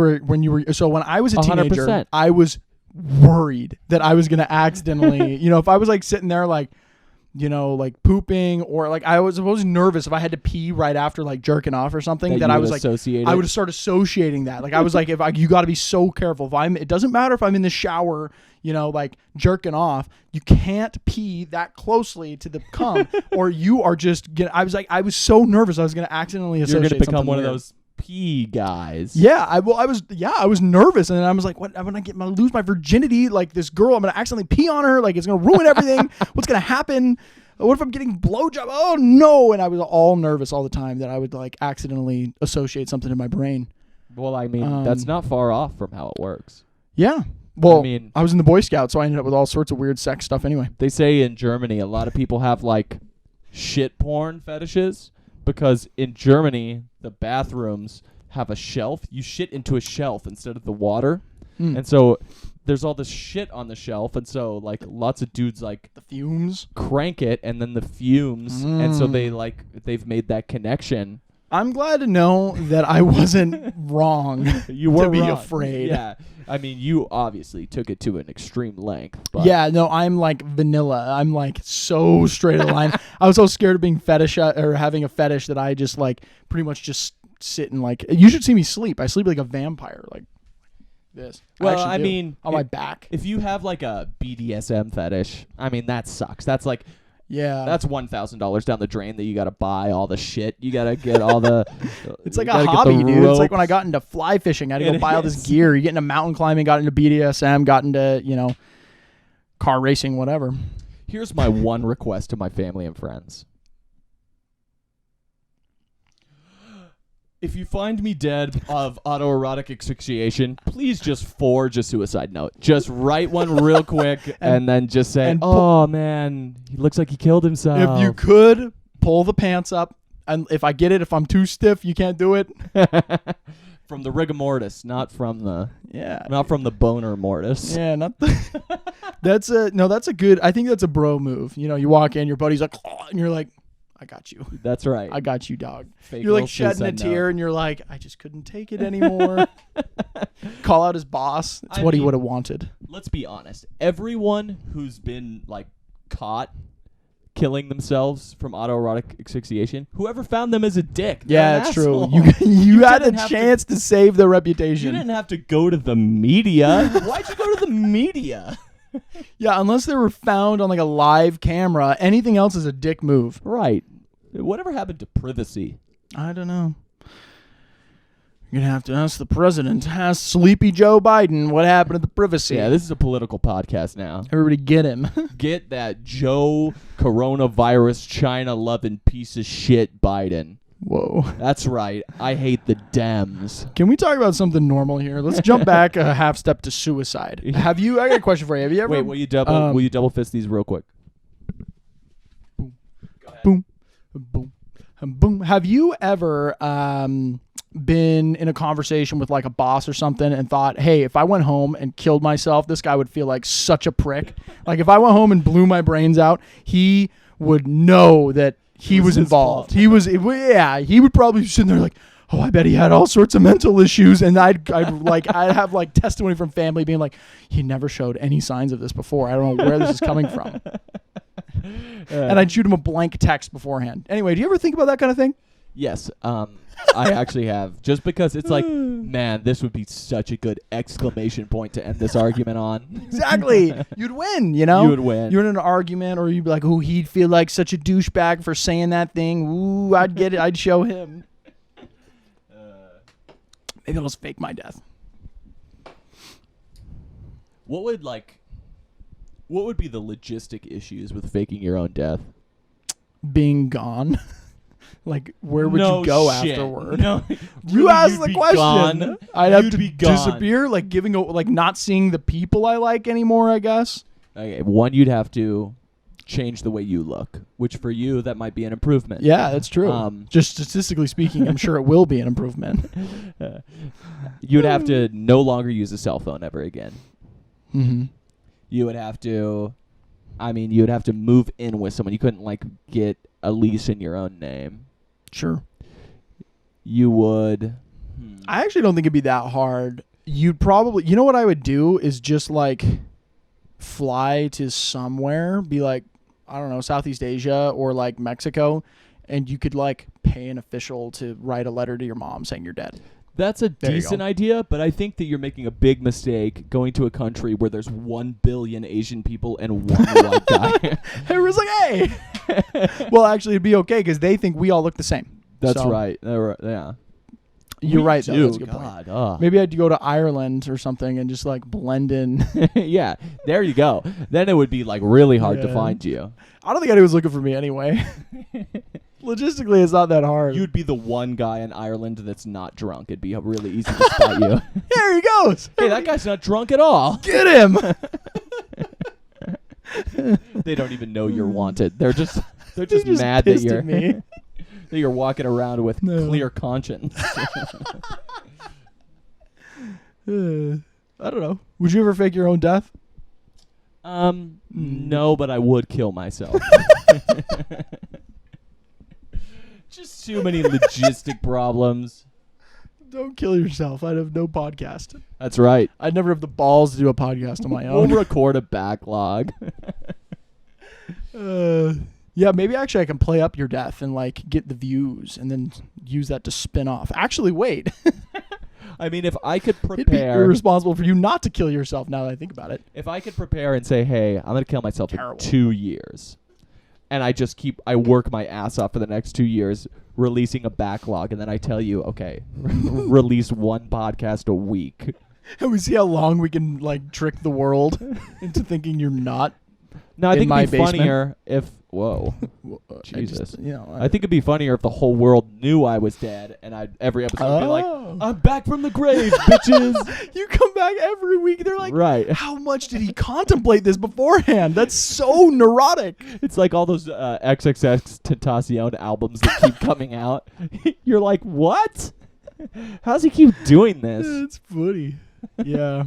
Speaker 4: were so when I was a teenager,
Speaker 1: 100%.
Speaker 4: I was worried that I was going to accidentally, if I was like sitting there like, like pooping or like I was nervous if I had to pee right after like jerking off or something that
Speaker 1: you
Speaker 4: I
Speaker 1: would
Speaker 4: was like
Speaker 1: associate
Speaker 4: I
Speaker 1: it?
Speaker 4: would start associating that. Like I was like you got to be so careful. It doesn't matter if I'm in the shower, like jerking off, you can't pee that closely to the cum or you are just I was so nervous I was going to accidentally
Speaker 1: You're
Speaker 4: associate
Speaker 1: going to become
Speaker 4: something
Speaker 1: one of
Speaker 4: weird.
Speaker 1: those pee guys.
Speaker 4: Yeah, I was nervous, and then I was like, "What? I'm gonna lose my virginity? Like this girl, I'm gonna accidentally pee on her. Like it's gonna ruin everything. What's gonna happen? What if I'm getting blowjob? Oh no!" And I was all nervous all the time that I would like accidentally associate something in my brain.
Speaker 1: Well, I mean, that's not far off from how it works.
Speaker 4: Yeah. Well,
Speaker 1: I mean,
Speaker 4: I was in the Boy Scouts, so I ended up with all sorts of weird sex stuff. Anyway,
Speaker 1: they say in Germany a lot of people have like shit porn fetishes because in Germany the bathrooms have a shelf. You shit into a shelf instead of the water. And so there's all this shit on the shelf, and so like lots of dudes like
Speaker 4: the fumes
Speaker 1: crank it and then the fumes, and so they've made that connection.
Speaker 4: I'm glad to know that I wasn't wrong.
Speaker 1: You were
Speaker 4: to be
Speaker 1: wrong.
Speaker 4: afraid.
Speaker 1: Yeah. I mean, you obviously took it to an extreme length. But
Speaker 4: Yeah, no, I'm like vanilla. I'm like so straight of the line. I was so scared of being fetish or having a fetish that I just like pretty much just sit and like. You should see me sleep. I sleep like a vampire, like this.
Speaker 1: Well,
Speaker 4: actually
Speaker 1: I
Speaker 4: do.
Speaker 1: mean,
Speaker 4: on my back.
Speaker 1: if you have like a BDSM fetish, I mean, that sucks. That's like,
Speaker 4: Yeah,
Speaker 1: that's $1,000 down the drain that you got to buy all the shit. You got to get all the.
Speaker 4: it's like
Speaker 1: you
Speaker 4: a
Speaker 1: gotta get
Speaker 4: hobby,
Speaker 1: the
Speaker 4: dude. It's like when I
Speaker 1: ropes.
Speaker 4: got into fly fishing. I had to go
Speaker 1: It
Speaker 4: buy all this
Speaker 1: is.
Speaker 4: gear. You get into mountain climbing, got into BDSM, got into car racing, whatever.
Speaker 1: Here's my one request to my family and friends. If you find me dead of autoerotic asphyxiation, please just forge a suicide note. Just write one real quick and then just say, "Oh man, he looks like he killed himself."
Speaker 4: If you could pull the pants up, and if I get it, if I'm too stiff, you can't do it.
Speaker 1: From the rigor mortis, not from the
Speaker 4: Yeah,
Speaker 1: boner mortis.
Speaker 4: yeah, not the. That's a good. I think that's a bro move. You walk in, your buddy's like, "Oh," and you're like, "I got you.
Speaker 1: That's right.
Speaker 4: I got you, dog."
Speaker 1: Fake
Speaker 4: You're like
Speaker 1: little
Speaker 4: shedding a
Speaker 1: suicide
Speaker 4: tear,
Speaker 1: note.
Speaker 4: and you're like, "I just couldn't take it anymore." Call out his boss. It's
Speaker 1: I
Speaker 4: what he
Speaker 1: mean-
Speaker 4: would have wanted.
Speaker 1: Let's be honest. Everyone who's been like caught killing themselves from autoerotic asphyxiation, whoever found them is a dick.
Speaker 4: Yeah,
Speaker 1: They're
Speaker 4: it's
Speaker 1: an
Speaker 4: true.
Speaker 1: asshole.
Speaker 4: You had a
Speaker 1: didn't have
Speaker 4: chance to save their
Speaker 1: You
Speaker 4: reputation.
Speaker 1: didn't have to go to the media. Why'd you go to the media?
Speaker 4: Yeah, unless they were found on like a live camera. Anything else is a dick move.
Speaker 1: Right. Whatever happened to privacy?
Speaker 4: I don't know. You're going to have to ask the president. Ask Sleepy Joe Biden what happened to the privacy.
Speaker 1: Yeah, this is a political podcast now.
Speaker 4: Everybody get him.
Speaker 1: Get that Joe coronavirus China loving piece of shit Biden.
Speaker 4: Whoa.
Speaker 1: That's right. I hate the Dems.
Speaker 4: Can we talk about something normal here? Let's jump back a half step to suicide. I got a question for you. Have you ever...
Speaker 1: Wait, will you double fist these real quick?
Speaker 4: Boom. Boom. Boom. Have you ever been in a conversation with like a boss or something and thought, hey, if I went home and killed myself, this guy would feel like such a prick? Like if I went home and blew my brains out, he would know that he was involved. He would probably be sitting there like, oh, I bet he had all sorts of mental issues. And I'd have like testimony from family being like, he never showed any signs of this before. I don't know where this is coming from. And I'd shoot him a blank text beforehand. Anyway, do you ever think about that kind of thing?
Speaker 1: Yes. I actually have. Just because it's like, man, this would be such a good exclamation point to end this argument on.
Speaker 4: Exactly. You'd win, you know?
Speaker 1: You would win.
Speaker 4: You're in an argument, or you'd be like, oh, he'd feel like such a douchebag for saying that thing. Ooh, I'd get it. I'd show him. Maybe I'll just fake my death.
Speaker 1: What would be the logistic issues with faking your own death?
Speaker 4: Being gone. Like, where would you go afterward?
Speaker 1: No,
Speaker 4: you asked the question.
Speaker 1: Gone.
Speaker 4: I'd have
Speaker 1: You'd
Speaker 4: to
Speaker 1: be gone.
Speaker 4: disappear, like not seeing the people I like anymore, I guess.
Speaker 1: Okay, one, you'd have to change the way you look, which for you, that might be an improvement.
Speaker 4: Yeah, that's true. Just statistically speaking, I'm sure it will be an improvement.
Speaker 1: You'd have to no longer use a cell phone ever again.
Speaker 4: Mm-hmm.
Speaker 1: You would have to, you'd have to move in with someone. You couldn't, like, get a lease in your own name.
Speaker 4: Sure.
Speaker 1: You would.
Speaker 4: I actually don't think it'd be that hard. You'd probably, you know what I would do is just like fly to somewhere, be like, I don't know, Southeast Asia or like Mexico, and you could like pay an official to write a letter to your mom saying you're dead.
Speaker 1: That's a
Speaker 4: There you
Speaker 1: decent
Speaker 4: go.
Speaker 1: idea, but I think that you're making a big mistake going to a country where there's 1 billion Asian people and one white guy.
Speaker 4: Everyone's like, hey. Well, actually, it'd be okay because they think we all look the same.
Speaker 1: That's
Speaker 4: So,
Speaker 1: right. Yeah.
Speaker 4: You're
Speaker 1: We
Speaker 4: right, though.
Speaker 1: do.
Speaker 4: That's a good
Speaker 1: God,
Speaker 4: point. Maybe I'd go to Ireland or something and just like blend in.
Speaker 1: yeah, there you go. Then it would be like really hard to
Speaker 4: Yeah.
Speaker 1: find you.
Speaker 4: I don't think anyone's looking for me anyway. Logistically, it's not that hard.
Speaker 1: You'd be the one guy in Ireland that's not drunk. It'd be really easy to spot you.
Speaker 4: There he goes.
Speaker 1: Hey, that guy's not drunk at all.
Speaker 4: Get him.
Speaker 1: They don't even know you're wanted. They're just
Speaker 4: They're
Speaker 1: mad that
Speaker 4: pissed
Speaker 1: you're
Speaker 4: at me.
Speaker 1: that you're walking around with
Speaker 4: No.
Speaker 1: clear conscience.
Speaker 4: I don't know. Would you ever fake your own death?
Speaker 1: No, but I would kill myself. Just too many logistic problems.
Speaker 4: Don't kill yourself. I'd have no podcast.
Speaker 1: That's right.
Speaker 4: I'd never have the balls to do a podcast on my
Speaker 1: We'll
Speaker 4: own.
Speaker 1: record a backlog.
Speaker 4: Yeah, maybe actually I can play up your death and like get the views and then use that to spin off. Actually, wait.
Speaker 1: I mean, if I could
Speaker 4: It'd be
Speaker 1: prepare,
Speaker 4: irresponsible for you not to kill yourself now that I think about it.
Speaker 1: if I could prepare and say, "Hey, I'm gonna kill myself
Speaker 4: Terrible.
Speaker 1: in 2 years," and I work my ass off for the next 2 years, releasing a backlog, and then I tell you, okay, release one podcast a week.
Speaker 4: And we see how long we can like trick the world into thinking you're not.
Speaker 1: No, I
Speaker 4: In
Speaker 1: think
Speaker 4: my
Speaker 1: it'd be
Speaker 4: basement?
Speaker 1: funnier if. Whoa.
Speaker 4: I
Speaker 1: Jesus.
Speaker 4: just, you know,
Speaker 1: I think it'd be funnier if the whole world knew I was dead, and every episode would be like,
Speaker 4: Oh.
Speaker 1: "I'm back from the grave, bitches."
Speaker 4: You come back every week. They're like,
Speaker 1: Right.
Speaker 4: how much did he contemplate this beforehand? That's so neurotic.
Speaker 1: It's like all those XXX Tentacion albums that keep coming out. You're like, what? How's he keep doing this?
Speaker 4: It's funny. Yeah.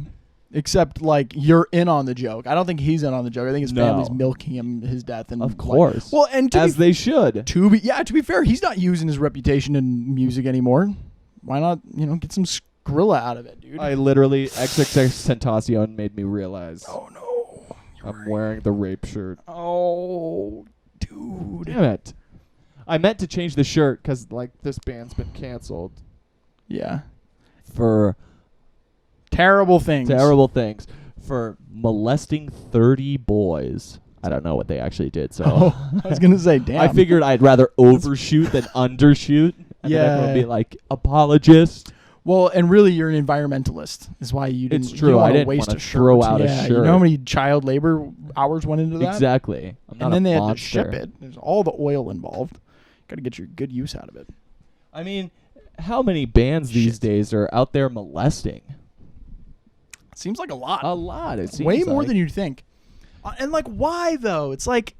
Speaker 4: Except, like, you're in on the joke. I don't think he's in on the joke. I think his
Speaker 1: No.
Speaker 4: family's milking him his death. And
Speaker 1: Of
Speaker 4: like-
Speaker 1: course.
Speaker 4: well, and
Speaker 1: As they should.
Speaker 4: to be fair, he's not using his reputation in music anymore. Why not, get some Skrilla out of it, dude?
Speaker 1: I literally, XXX Tentacion made me realize
Speaker 4: oh, no.
Speaker 1: I'm wearing the rape shirt.
Speaker 4: Oh, dude.
Speaker 1: Damn it. I meant to change the shirt because, like, this band's been canceled
Speaker 4: Yeah.
Speaker 1: for
Speaker 4: Terrible things.
Speaker 1: terrible things. For molesting 30 boys. I don't know what they actually did, so...
Speaker 4: Oh, I was going to say, damn.
Speaker 1: I figured I'd rather overshoot than undershoot. And then everyone would be like, apologist.
Speaker 4: Well, and really, you're an environmentalist. Is why you didn't.
Speaker 1: It's true.
Speaker 4: You don't
Speaker 1: I
Speaker 4: wanna
Speaker 1: didn't
Speaker 4: waste
Speaker 1: wanna
Speaker 4: a shirt.
Speaker 1: throw out a
Speaker 4: Yeah,
Speaker 1: shirt.
Speaker 4: You know how many child labor hours went into that?
Speaker 1: Exactly. I'm not
Speaker 4: And then
Speaker 1: a
Speaker 4: they
Speaker 1: monster.
Speaker 4: had to ship it. There's all the oil involved. Got to get your good use out of it.
Speaker 1: I mean, how many bands these
Speaker 4: Shit.
Speaker 1: days are out there molesting?
Speaker 4: Seems like a lot.
Speaker 1: A lot. It seems
Speaker 4: Way more
Speaker 1: like.
Speaker 4: than you'd think. And like, why though? It's like,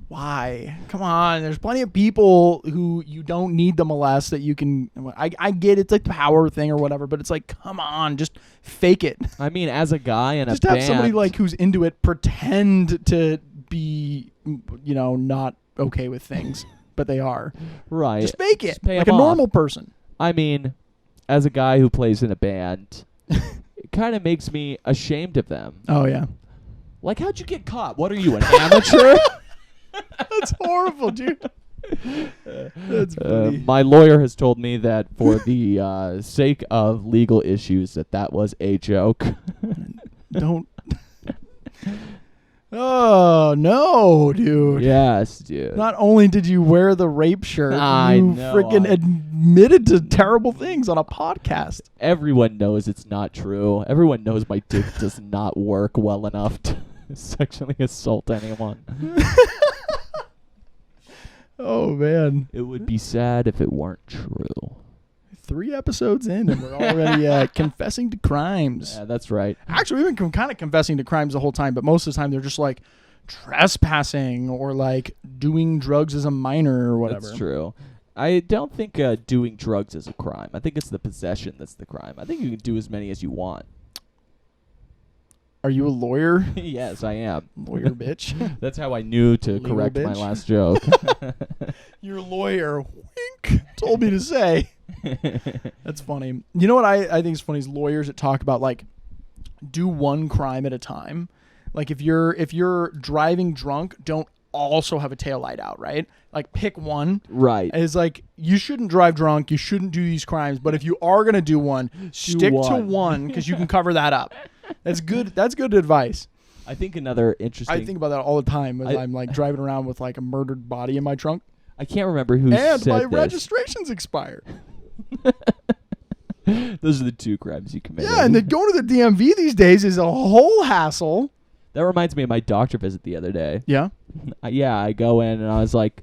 Speaker 4: why? Come on. There's plenty of people who you don't need to molest that you can. I get it's like the power thing or whatever, but it's like, come on, just fake it.
Speaker 1: I mean, as a guy in
Speaker 4: Just
Speaker 1: a
Speaker 4: have
Speaker 1: band,
Speaker 4: somebody like who's into it pretend to be, not okay with things, but they are.
Speaker 1: right?
Speaker 4: Just fake it
Speaker 1: Just pay
Speaker 4: like
Speaker 1: 'em
Speaker 4: a
Speaker 1: off.
Speaker 4: normal person.
Speaker 1: I mean, as a guy who plays in a band, it kind of makes me ashamed of them.
Speaker 4: Oh yeah,
Speaker 1: Like, how'd you get caught? What are you, an amateur?
Speaker 4: that's horrible, dude. That's funny.
Speaker 1: My lawyer has told me that for the sake of legal issues, that was a joke.
Speaker 4: Don't. Oh no, dude.
Speaker 1: Yes, dude.
Speaker 4: Not only did you wear the rape shirt,
Speaker 1: I
Speaker 4: you
Speaker 1: know,
Speaker 4: freaking
Speaker 1: I-
Speaker 4: admitted to terrible things on a podcast.
Speaker 1: Everyone knows it's not true. Everyone knows my dick does not work well enough to sexually assault anyone.
Speaker 4: Oh man,
Speaker 1: It would be sad if it weren't true.
Speaker 4: 3 episodes in and we're already confessing to crimes.
Speaker 1: Yeah, that's right.
Speaker 4: Actually, we've been kind of confessing to crimes the whole time, but most of the time they're just like trespassing or like doing drugs as a minor or whatever.
Speaker 1: That's true. I don't think doing drugs is a crime. I think it's the possession that's the crime. I think you can do as many as you want.
Speaker 4: Are you a lawyer?
Speaker 1: Yes, I am.
Speaker 4: Lawyer bitch.
Speaker 1: That's how I knew to
Speaker 4: Legal
Speaker 1: correct my
Speaker 4: bitch.
Speaker 1: last joke.
Speaker 4: Your lawyer, wink, told me to say. That's funny. You know what I think is funny is lawyers that talk about like do one crime at a time. Like if you're driving drunk, don't also have a taillight out, right? Like pick one.
Speaker 1: Right.
Speaker 4: It's like you shouldn't drive drunk, you shouldn't do these crimes, but if you are gonna do one, stick to
Speaker 1: one.
Speaker 4: one because you can cover that up. That's good. That's good advice.
Speaker 1: I think another interesting...
Speaker 4: I think about that all the time as
Speaker 1: I-
Speaker 4: I'm like driving around with like a murdered body in my trunk.
Speaker 1: I can't remember who
Speaker 4: And
Speaker 1: said
Speaker 4: my
Speaker 1: this.
Speaker 4: registration's expired.
Speaker 1: Those are the 2 crimes you committed.
Speaker 4: Yeah, and then going to the DMV these days is a whole hassle.
Speaker 1: That reminds me of my doctor visit the other day.
Speaker 4: Yeah.
Speaker 1: I go in and I was like,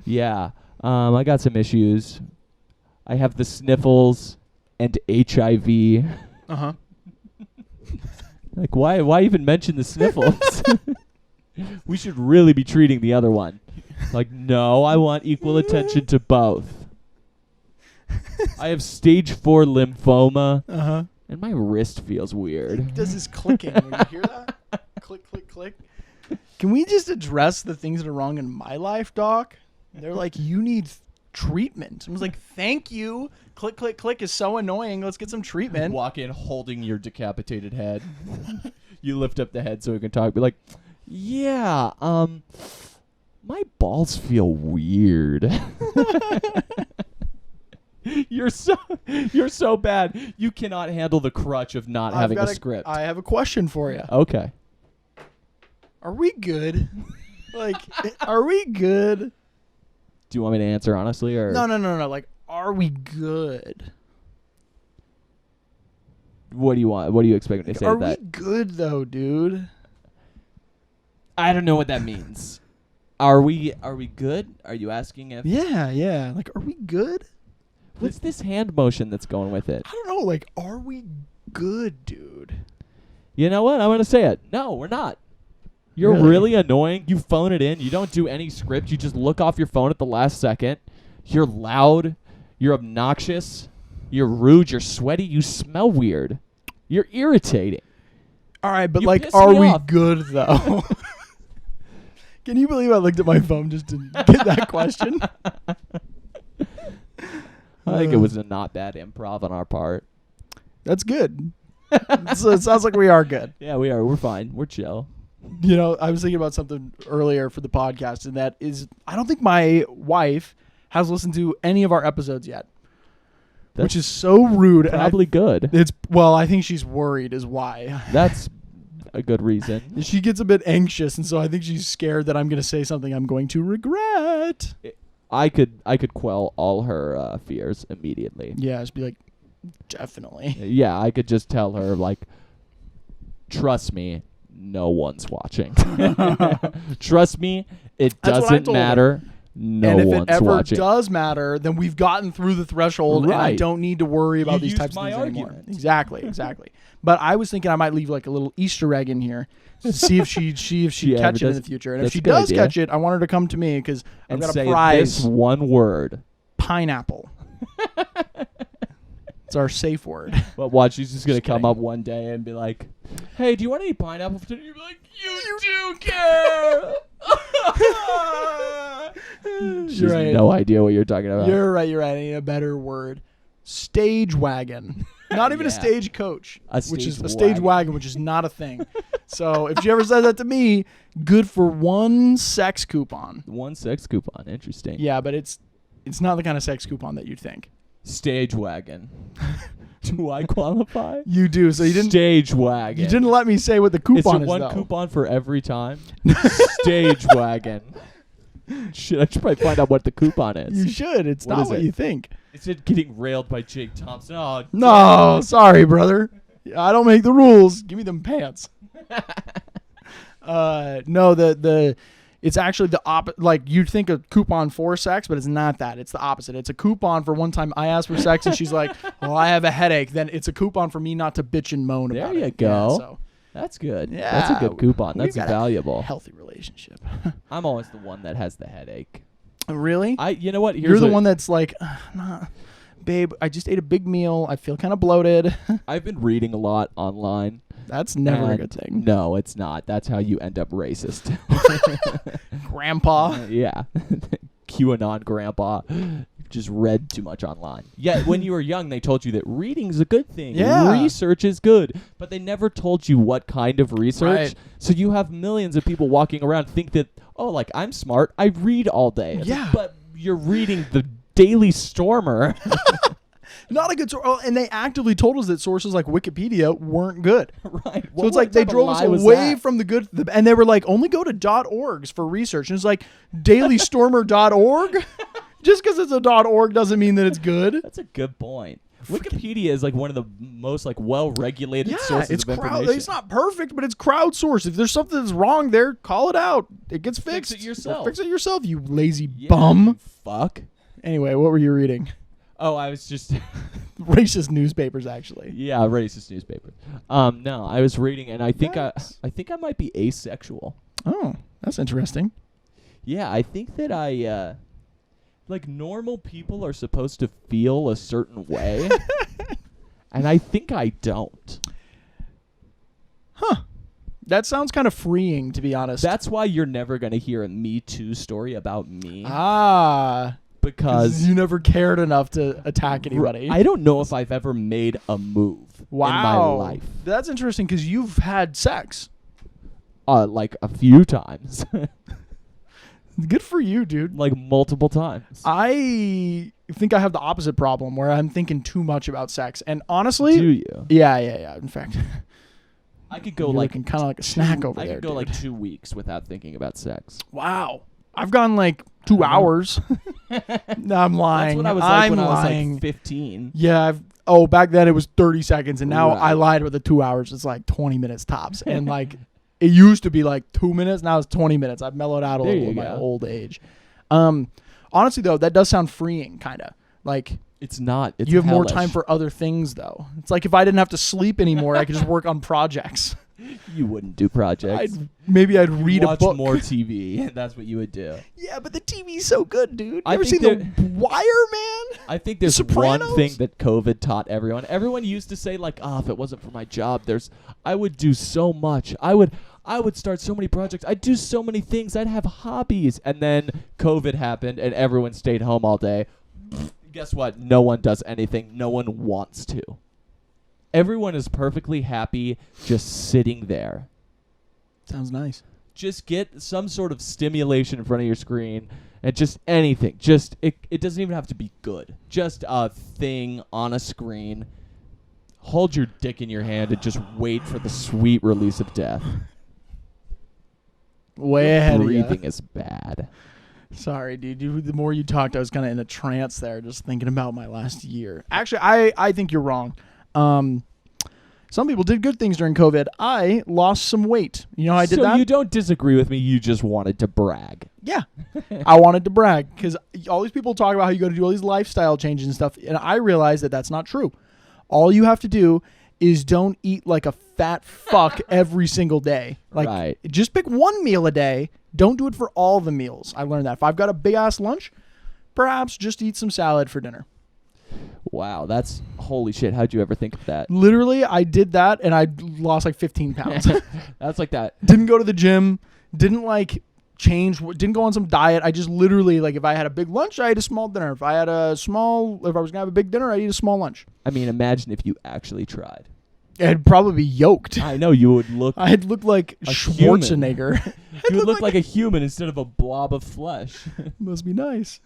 Speaker 1: yeah, I got some issues. I have the sniffles and HIV.
Speaker 4: Uh-huh.
Speaker 1: Like, why even mention the sniffles? We should really be treating the other one. Like, no, I want equal attention to both. I have stage 4 lymphoma,
Speaker 4: Uh-huh.
Speaker 1: and my wrist feels weird.
Speaker 4: It does this clicking. When you hear that? Click, click, click. Can we just address the things that are wrong in my life, Doc? They're like, you need treatment. I was like, thank you. Click, click, click is so annoying. Let's get some treatment.
Speaker 1: Walk in holding your decapitated head. You lift up the head so we can talk. Be like, yeah, my balls feel weird. You're so bad. You cannot handle the crutch of not having a script.
Speaker 4: I have a question for you.
Speaker 1: Okay.
Speaker 4: Are we good? Like, are we good?
Speaker 1: Do you want me to answer honestly, or
Speaker 4: No. Like, are we good?
Speaker 1: what do you want? What do you expect me to say
Speaker 4: Are
Speaker 1: to that?
Speaker 4: we good though, dude?
Speaker 1: I don't know what that means. Are we good? Are you asking if
Speaker 4: Yeah. Like, are we good?
Speaker 1: what's this hand motion that's going with it?
Speaker 4: I don't know. Like, are we good, dude?
Speaker 1: You know what? I'm going to say it. No, we're not. You're
Speaker 4: Really?
Speaker 1: really annoying. You phone it in. You don't do any script. You just look off your phone at the last second. You're loud. You're obnoxious. You're rude. You're sweaty. You smell weird. You're irritating.
Speaker 4: All right, but
Speaker 1: You
Speaker 4: like,
Speaker 1: piss
Speaker 4: are
Speaker 1: me
Speaker 4: we
Speaker 1: off.
Speaker 4: good though? Can you believe I looked at my phone just to get that question?
Speaker 1: I think it was a not bad improv on our part.
Speaker 4: That's good. So it sounds like we are good.
Speaker 1: Yeah, we are. We're fine. We're chill.
Speaker 4: You know, I was thinking about something earlier for the podcast, and that is, I don't think my wife has listened to any of our episodes yet, which is so rude.
Speaker 1: Probably good.
Speaker 4: I think she's worried is why.
Speaker 1: That's a good reason.
Speaker 4: She gets a bit anxious, and so I think she's scared that I'm going to say something I'm going to regret.
Speaker 1: I could quell all her fears immediately.
Speaker 4: Yeah, just be like, definitely.
Speaker 1: Yeah, I could just tell her, like, trust me, no one's watching. Trust me, it
Speaker 4: That's what I
Speaker 1: doesn't
Speaker 4: told her.
Speaker 1: matter. No
Speaker 4: And if
Speaker 1: one's
Speaker 4: it ever
Speaker 1: watching.
Speaker 4: does matter, then we've gotten through the threshold, and I
Speaker 1: Right.
Speaker 4: don't need to worry about
Speaker 1: You
Speaker 4: these
Speaker 1: used
Speaker 4: types of
Speaker 1: my
Speaker 4: things anymore.
Speaker 1: argument.
Speaker 4: Exactly. But I was thinking I might leave like a little Easter egg in here to see if she
Speaker 1: Yeah,
Speaker 4: catch
Speaker 1: but
Speaker 4: it in the future. And if
Speaker 1: that's
Speaker 4: she
Speaker 1: a good
Speaker 4: does
Speaker 1: idea.
Speaker 4: catch it, I want her to come to me because I've
Speaker 1: and
Speaker 4: got
Speaker 1: say
Speaker 4: a prize.
Speaker 1: this one word.
Speaker 4: Pineapple. It's our safe word.
Speaker 1: But watch, she's just gonna
Speaker 4: Just
Speaker 1: come
Speaker 4: kidding.
Speaker 1: up one day and be like, "Hey, do you want any pineapple for dinner?" You'll be like, "You do care." She has
Speaker 4: right.
Speaker 1: no idea what you're talking about.
Speaker 4: You're right. I need a better word. Stage wagon. Not even a
Speaker 1: Yeah.
Speaker 4: stagecoach,
Speaker 1: A
Speaker 4: which is
Speaker 1: stage
Speaker 4: a stage
Speaker 1: wagon.
Speaker 4: wagon, which is not a thing. So if she ever says that to me, good for one sex coupon.
Speaker 1: One sex coupon. Interesting.
Speaker 4: Yeah, but it's not the kind of sex coupon that you'd think.
Speaker 1: Stage wagon. Do I qualify?
Speaker 4: You do. So you didn't.
Speaker 1: Stage wagon.
Speaker 4: You didn't let me say what the
Speaker 1: Is
Speaker 4: coupon
Speaker 1: there
Speaker 4: is,
Speaker 1: one
Speaker 4: though.
Speaker 1: coupon for every time? Stage wagon. Shit, I should probably find out what the coupon is.
Speaker 4: You should. It's
Speaker 1: What
Speaker 4: not
Speaker 1: is
Speaker 4: what
Speaker 1: it?
Speaker 4: you think.
Speaker 1: Is it getting railed by Jake Thompson? Oh,
Speaker 4: No, sorry, brother. I don't make the rules. Give me them pants. No, it's actually the opposite. Like, you'd think a coupon for sex, but it's not that. It's the opposite. It's a coupon for one time I asked for sex and she's like, well, I have a headache. Then it's a coupon for me not to bitch and moan
Speaker 1: There
Speaker 4: about
Speaker 1: you
Speaker 4: it.
Speaker 1: go.
Speaker 4: Yeah, so
Speaker 1: That's good.
Speaker 4: Yeah,
Speaker 1: That's a good coupon.
Speaker 4: we've
Speaker 1: That's
Speaker 4: got a
Speaker 1: valuable.
Speaker 4: healthy relationship.
Speaker 1: I'm always the one that has the headache.
Speaker 4: Really?
Speaker 1: You know what?
Speaker 4: You're the one that's like, nah, babe, I just ate a big meal. I feel kind of bloated.
Speaker 1: I've been reading a lot online.
Speaker 4: That's never a
Speaker 1: and
Speaker 4: good thing.
Speaker 1: No, it's not. That's how you end up racist.
Speaker 4: Grandpa.
Speaker 1: Yeah. QAnon grandpa just read too much online. Yeah, when you were young, they told you that reading's a good thing.
Speaker 4: Yeah.
Speaker 1: Research is good. But they never told you what kind of research.
Speaker 4: Right.
Speaker 1: So you have millions of people walking around think that, oh, like, I'm smart. I read all day. It's like,
Speaker 4: Yeah.
Speaker 1: but you're reading the Daily Stormer.
Speaker 4: Not a good source. Oh, and they actively told us that sources like Wikipedia weren't good.
Speaker 1: Right.
Speaker 4: So it's like they drove us away from the good, and they were like, only go to .orgs for research. And it's like, dailystormer.org? Just because it's a .org doesn't mean that it's good.
Speaker 1: That's a good point. Wikipedia is like one of the most like well-regulated
Speaker 4: Yeah,
Speaker 1: sources
Speaker 4: it's
Speaker 1: of information.
Speaker 4: It's not perfect, but it's crowdsourced. If there's something that's wrong there, call it out. It gets fixed.
Speaker 1: Fix it yourself.
Speaker 4: Fix it yourself, you lazy
Speaker 1: Yeah,
Speaker 4: bum.
Speaker 1: you fuck.
Speaker 4: Anyway, what were you reading?
Speaker 1: Oh, I was just
Speaker 4: Racist newspapers, actually.
Speaker 1: yeah, racist newspaper. No, I was reading, and I think
Speaker 4: Nice.
Speaker 1: I think I might be asexual.
Speaker 4: Oh, that's interesting.
Speaker 1: Yeah, I think that I like normal people are supposed to feel a certain way, and I think I don't.
Speaker 4: Huh. That sounds kind of freeing, to be honest.
Speaker 1: That's why you're never gonna hear a Me Too story about me
Speaker 4: Because
Speaker 1: because
Speaker 4: you never cared enough to attack anybody.
Speaker 1: I don't know if I've ever made a move in my life.
Speaker 4: That's interesting because you've had sex.
Speaker 1: Like a few times,
Speaker 4: Good for you, dude.
Speaker 1: like multiple times.
Speaker 4: I think I have the opposite problem where I'm thinking too much about sex. And honestly,
Speaker 1: Do you?
Speaker 4: yeah. In fact,
Speaker 1: I could go
Speaker 4: you're
Speaker 1: like
Speaker 4: looking kind of like a snack over
Speaker 1: I
Speaker 4: there.
Speaker 1: could go
Speaker 4: dude.
Speaker 1: like 2 weeks without thinking about sex.
Speaker 4: Wow. I've gone like 2 hours. No, I'm lying.
Speaker 1: That's what I was like
Speaker 4: I'm
Speaker 1: when I was
Speaker 4: lying.
Speaker 1: like 15.
Speaker 4: Yeah. Back then it was 30 seconds, and now
Speaker 1: Right.
Speaker 4: I lied with the 2 hours. It's like 20 minutes tops, and like it used to be like 2 minutes. Now it's 20 minutes. I've mellowed out a
Speaker 1: There
Speaker 4: little
Speaker 1: you
Speaker 4: in my
Speaker 1: go.
Speaker 4: old age. Honestly though, that does sound freeing, kind of like.
Speaker 1: It's not. It's
Speaker 4: You have more
Speaker 1: hellish.
Speaker 4: time for other things, though. It's like if I didn't have to sleep anymore, I could just work on projects.
Speaker 1: You wouldn't do projects.
Speaker 4: I'd read
Speaker 1: Watch
Speaker 4: a book.
Speaker 1: more TV. That's what you would do.
Speaker 4: Yeah, but the TV's so good, dude. You
Speaker 1: I
Speaker 4: ever
Speaker 1: think
Speaker 4: seen The Wire, man?
Speaker 1: I think there's
Speaker 4: Sopranos?
Speaker 1: one thing that COVID taught everyone. Everyone used to say like, "Oh, if it wasn't for my job, I would do so much. I would start so many projects. I'd do so many things. I'd have hobbies." And then COVID happened, and everyone stayed home all day. Guess what? No one does anything. No one wants to. Everyone is perfectly happy just sitting there.
Speaker 4: Sounds nice.
Speaker 1: Just get some sort of stimulation in front of your screen and just anything. Just it doesn't even have to be good. Just a thing on a screen. Hold your dick in your hand and just wait for the sweet release of death.
Speaker 4: Way ahead of you.
Speaker 1: Breathing is bad.
Speaker 4: Sorry, dude. The more you talked, I was kind of in a trance there, just thinking about my last year. Actually, I think you're wrong. Some people did good things during COVID. I lost some weight. You know how I did that?
Speaker 1: So you don't disagree with me. You just wanted to brag.
Speaker 4: Yeah. I wanted to brag because all these people talk about how you got to do all these lifestyle changes and stuff, and I realized that that's not true. All you have to do is don't eat like a fat fuck every single day. Like, just pick one meal a day. Don't do it for all the meals. I learned that. If I've got a big-ass lunch, perhaps just eat some salad for dinner.
Speaker 1: Wow, that's holy shit. How'd you ever think of that?
Speaker 4: Literally, I did that, and I lost like 15 pounds.
Speaker 1: That's like that.
Speaker 4: Didn't go to the gym. Didn't like change. Didn't go on some diet. I just literally, like, if I had a big lunch, I ate a small dinner. If I was going to have a big dinner, I'd eat a small lunch.
Speaker 1: I mean, imagine if you actually tried.
Speaker 4: I'd probably be yoked.
Speaker 1: I know, you would look.
Speaker 4: I'd look like Schwarzenegger.
Speaker 1: You would look like a human instead of a blob of flesh.
Speaker 4: Must be nice.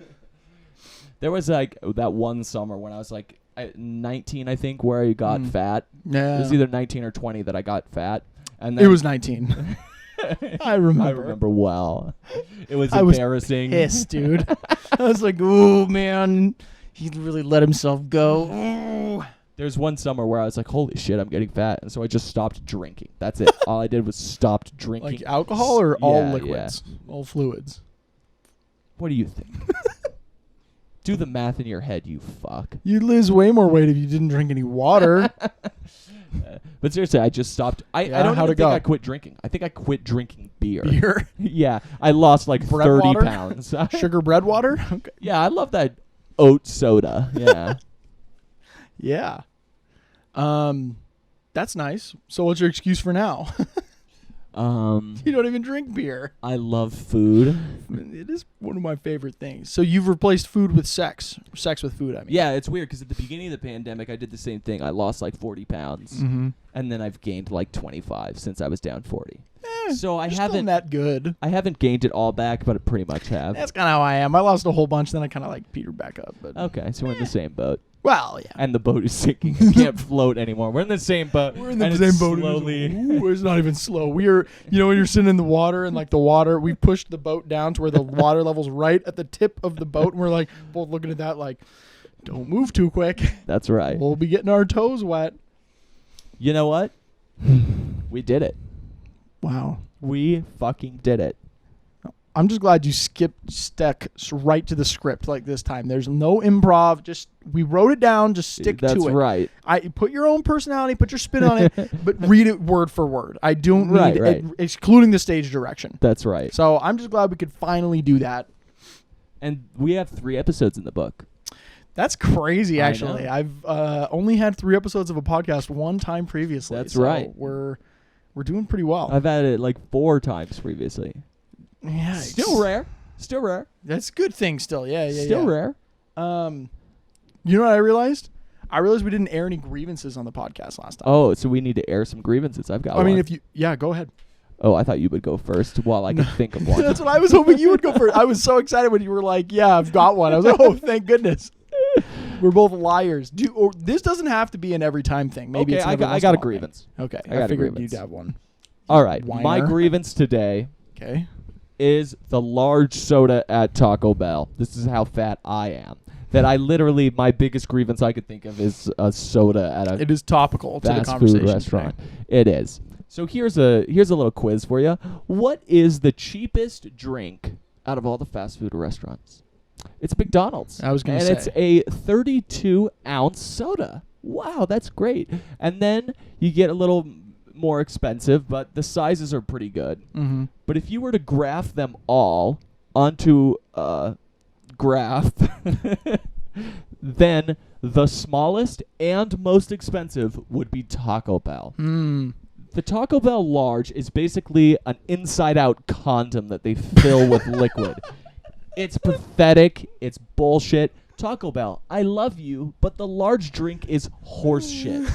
Speaker 1: There was like that one summer when I was like 19, I think, where I got fat.
Speaker 4: Yeah.
Speaker 1: It was either 19 or 20 that I got fat. And then
Speaker 4: it was 19. I remember.
Speaker 1: I remember well. It was embarrassing.
Speaker 4: I was pissed, dude. I was like, "Oh man, he really let himself go." Ooh.
Speaker 1: There's one summer where I was like, holy shit, I'm getting fat. And so I just stopped drinking. That's it. All I did was stopped drinking.
Speaker 4: Like alcohol or all liquids? Yeah. All fluids?
Speaker 1: What do you think? Do the math in your head, you fuck.
Speaker 4: You'd lose way more weight if you didn't drink any water.
Speaker 1: But seriously, I just stopped. I don't even think I quit drinking. I think I quit drinking beer.
Speaker 4: Beer?
Speaker 1: Yeah. I lost like
Speaker 4: bread
Speaker 1: 30
Speaker 4: water?
Speaker 1: pounds.
Speaker 4: Sugar bread water? Okay.
Speaker 1: Yeah, I love that oat soda. Yeah.
Speaker 4: Yeah. That's nice. So what's your excuse for now? You don't even drink beer.
Speaker 1: I love food.
Speaker 4: It is one of my favorite things. So you've replaced food with sex. Sex with food, I mean.
Speaker 1: Yeah, it's weird because at the beginning of the pandemic, I did the same thing. I lost like 40 pounds.
Speaker 4: Mm-hmm.
Speaker 1: And then I've gained like 25 since I was down 40.
Speaker 4: So I haven't that good.
Speaker 1: I haven't gained it all back, but I pretty much have.
Speaker 4: That's kind of how I am. I lost a whole bunch, then I kind of like petered back up. But
Speaker 1: okay, so we're in the same boat.
Speaker 4: Well, yeah.
Speaker 1: And the boat is sinking. We can't float anymore. We're in the same boat.
Speaker 4: We're in the same boat.
Speaker 1: Slowly.
Speaker 4: It's not even slow. We are, when you're sitting in the water and like the water, we pushed the boat down to where the water level's right at the tip of the boat. And we're like both looking at that like, don't move too quick.
Speaker 1: That's right.
Speaker 4: We'll be getting our toes wet.
Speaker 1: You know what? We did it.
Speaker 4: Wow.
Speaker 1: We fucking did it.
Speaker 4: I'm just glad you stuck right to the script like this time. There's no improv. Just we wrote it down. Just stick to it.
Speaker 1: That's right.
Speaker 4: I put your own personality, put your spin on it, but read it word for word. I don't need it, excluding the stage direction.
Speaker 1: That's right.
Speaker 4: So I'm just glad we could finally do that.
Speaker 1: And we have 3 episodes in the book.
Speaker 4: That's crazy, actually. I've only had 3 episodes of a podcast one time previously.
Speaker 1: That's right.
Speaker 4: We're doing pretty well.
Speaker 1: I've had it like 4 times previously.
Speaker 4: Yeah,
Speaker 1: Still rare.
Speaker 4: That's a good thing still. Yeah.
Speaker 1: Still rare.
Speaker 4: You know what I realized? I realized we didn't air any grievances on the podcast last time.
Speaker 1: Oh, so we need to air some grievances. I've got one.
Speaker 4: I mean, go ahead.
Speaker 1: Oh, I thought you would go first while I could think of one.
Speaker 4: That's what I was hoping you would go first. I was so excited when you were like, yeah, I've got one. I was like, oh, thank goodness. We're both liars. This doesn't have to be an every time thing. Maybe
Speaker 1: okay,
Speaker 4: it's
Speaker 1: I got a grievance.
Speaker 4: Thing. Okay,
Speaker 1: I
Speaker 4: figured you'd have one.
Speaker 1: All right,
Speaker 4: Whiner.
Speaker 1: my grievance today
Speaker 4: okay.
Speaker 1: is the large soda at Taco Bell. This is how fat I am. That I literally, my biggest grievance I could think of is a soda at a
Speaker 4: it is topical to the
Speaker 1: fast
Speaker 4: conversation
Speaker 1: food restaurant.
Speaker 4: today.
Speaker 1: It is. So here's a little quiz for you. What is the cheapest drink out of all the fast food restaurants? It's McDonald's.
Speaker 4: I was going to
Speaker 1: say.
Speaker 4: And
Speaker 1: it's a 32-ounce soda. Wow, that's great. And then you get a little more expensive, but the sizes are pretty good.
Speaker 4: Mm-hmm.
Speaker 1: But if you were to graph them all onto a graph, then the smallest and most expensive would be Taco Bell.
Speaker 4: Mm.
Speaker 1: The Taco Bell large is basically an inside-out condom that they fill with liquid. It's pathetic. It's bullshit. Taco Bell, I love you, but the large drink is horse shit.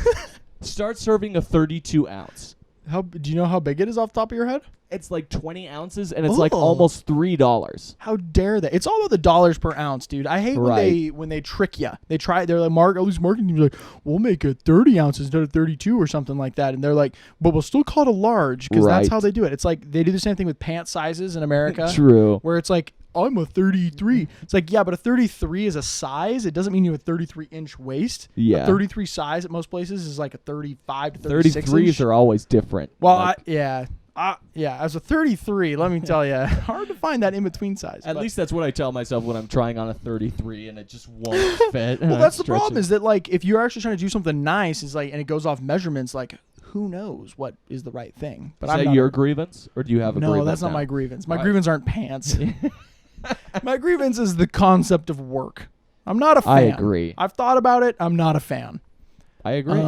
Speaker 1: Start serving a 32-ounce.
Speaker 4: How do you know how big it is off the top of your head?
Speaker 1: It's like 20 ounces, and it's like almost $3.
Speaker 4: How dare they? It's all about the dollars per ounce, dude. I hate when they trick you. They're like, all these marketing teams are like, we'll make it 30 ounces instead of 32 or something like that. And they're like, but we'll still call it a large because that's how they do it. It's like they do the same thing with pant sizes in America.
Speaker 1: True.
Speaker 4: Where it's like, I'm a 33. It's like, yeah, but a 33 is a size. It doesn't mean you have a 33-inch waist.
Speaker 1: Yeah.
Speaker 4: A 33 size at most places is like a 35 to 36
Speaker 1: 33s
Speaker 4: inch.
Speaker 1: are always different.
Speaker 4: Well,
Speaker 1: like,
Speaker 4: as a 33, let me tell you, hard to find that in-between size.
Speaker 1: At least that's what I tell myself when I'm trying on a 33 and it just won't fit.
Speaker 4: Well, that's the problem is that, like, if you're actually trying to do something nice, is like, and it goes off measurements, like, who knows what is the right thing? But
Speaker 1: is that your grievance, or do you have a grievance?
Speaker 4: No, that's not my grievance. My grievance aren't pants. My grievance is the concept of work. I'm not a fan.
Speaker 1: I agree.
Speaker 4: I've thought about it. I'm not a fan.
Speaker 1: I agree.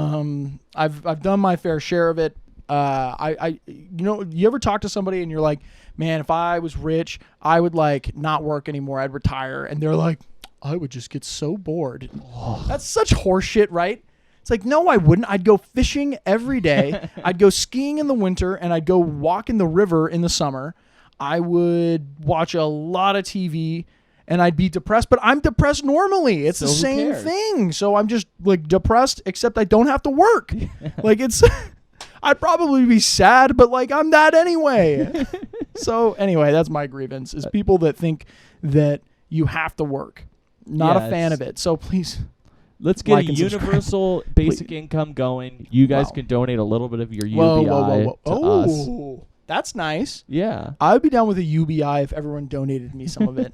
Speaker 4: I've done my fair share of it. You ever talk to somebody and you're like, man, if I was rich, I would like not work anymore. I'd retire. And they're like, I would just get so bored. That's such horseshit, right? It's like, no, I wouldn't. I'd go fishing every day. I'd go skiing in the winter, and I'd go walk in the river in the summer. I would watch a lot of TV, and I'd be depressed, but I'm depressed normally. It's the same thing. So I'm just like depressed, except I don't have to work. Like I'd probably be sad, but like I'm that anyway. So anyway, that's my grievance is people that think that you have to work. Not a fan of it. So please.
Speaker 1: Let's get a universal basic income going. You guys can donate a little bit of your UBI to us.
Speaker 4: That's nice.
Speaker 1: Yeah.
Speaker 4: I would be down with a UBI if everyone donated me some of it.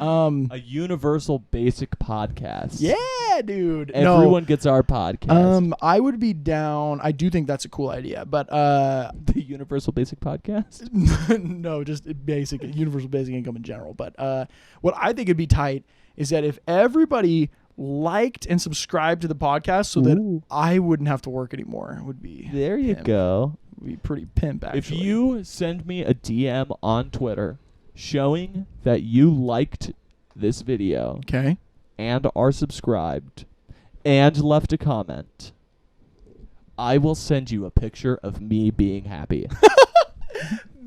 Speaker 1: A universal basic podcast.
Speaker 4: Yeah, dude.
Speaker 1: Everyone gets our podcast.
Speaker 4: I would be down. I do think that's a cool idea, but
Speaker 1: the universal basic podcast?
Speaker 4: No, just universal basic income in general. But what I think would be tight is that if everybody liked and subscribed to the podcast so that I wouldn't have to work anymore, would be
Speaker 1: there you go.
Speaker 4: Would be pretty pimp, actually.
Speaker 1: If you send me a DM on Twitter showing that you liked this video,
Speaker 4: okay,
Speaker 1: and are subscribed and left a comment, I will send you a picture of me being happy.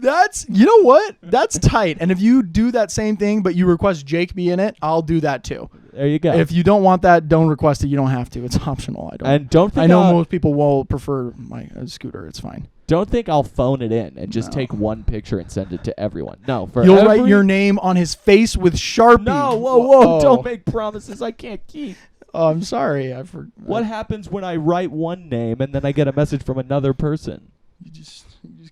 Speaker 4: You know what? That's tight. And if you do that same thing, but you request Jake be in it, I'll do that too.
Speaker 1: There you go.
Speaker 4: If you don't want that, don't request it. You don't have to. It's optional. I know most people will prefer my scooter. It's fine.
Speaker 1: Don't think I'll phone it in and just take one picture and send it to everyone. No,
Speaker 4: you'll write your name on his face with Sharpie.
Speaker 1: No, whoa! Don't make promises I can't keep.
Speaker 4: Oh, I'm sorry.
Speaker 1: What happens when I write one name and then I get a message from another person?
Speaker 4: You just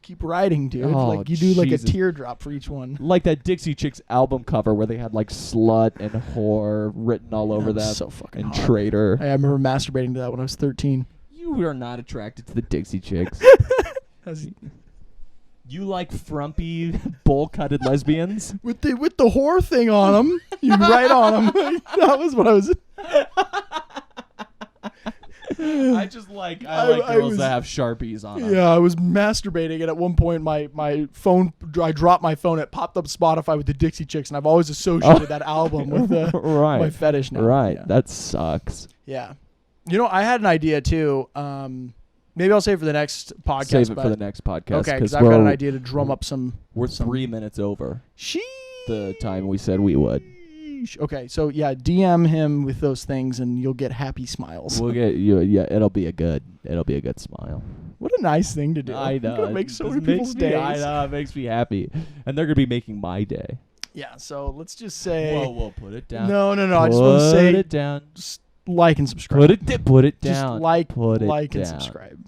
Speaker 4: keep writing, dude.
Speaker 1: Oh,
Speaker 4: like you do like a teardrop for each one.
Speaker 1: Like that Dixie Chicks album cover where they had like slut and whore written all over them.
Speaker 4: So fucking
Speaker 1: and
Speaker 4: hot.
Speaker 1: Traitor.
Speaker 4: I remember masturbating to that when I was 13.
Speaker 1: You are not attracted to the Dixie Chicks. You like frumpy, bowl-cutted lesbians?
Speaker 4: With the whore thing on them. You write on them. That was what I was...
Speaker 1: I like girls that have Sharpies on them.
Speaker 4: Yeah, I was masturbating, and at one point my phone, I dropped my phone. It popped up Spotify with the Dixie Chicks, and I've always associated that album with my fetish now.
Speaker 1: Right,
Speaker 4: yeah.
Speaker 1: That sucks.
Speaker 4: Yeah. You know, I had an idea too. Maybe I'll save it for the next podcast.
Speaker 1: Save it for the next podcast.
Speaker 4: Okay, because I've got an idea to drum up some...
Speaker 1: We're 3 minutes over
Speaker 4: Sheesh.
Speaker 1: the time we said we would.
Speaker 4: Okay, so yeah, DM him with those things, and you'll get happy smiles.
Speaker 1: We'll get you. Yeah, it'll be a good smile.
Speaker 4: What a nice thing to do.
Speaker 1: I know.
Speaker 4: You're gonna make so many people's days.
Speaker 1: I know. It makes me happy, and they're gonna be making my day.
Speaker 4: Yeah. So let's just say.
Speaker 1: Whoa, we'll put it down.
Speaker 4: No. I just want to say.
Speaker 1: Put it down.
Speaker 4: Just like and subscribe.
Speaker 1: Put it down.
Speaker 4: Just like
Speaker 1: and
Speaker 4: subscribe.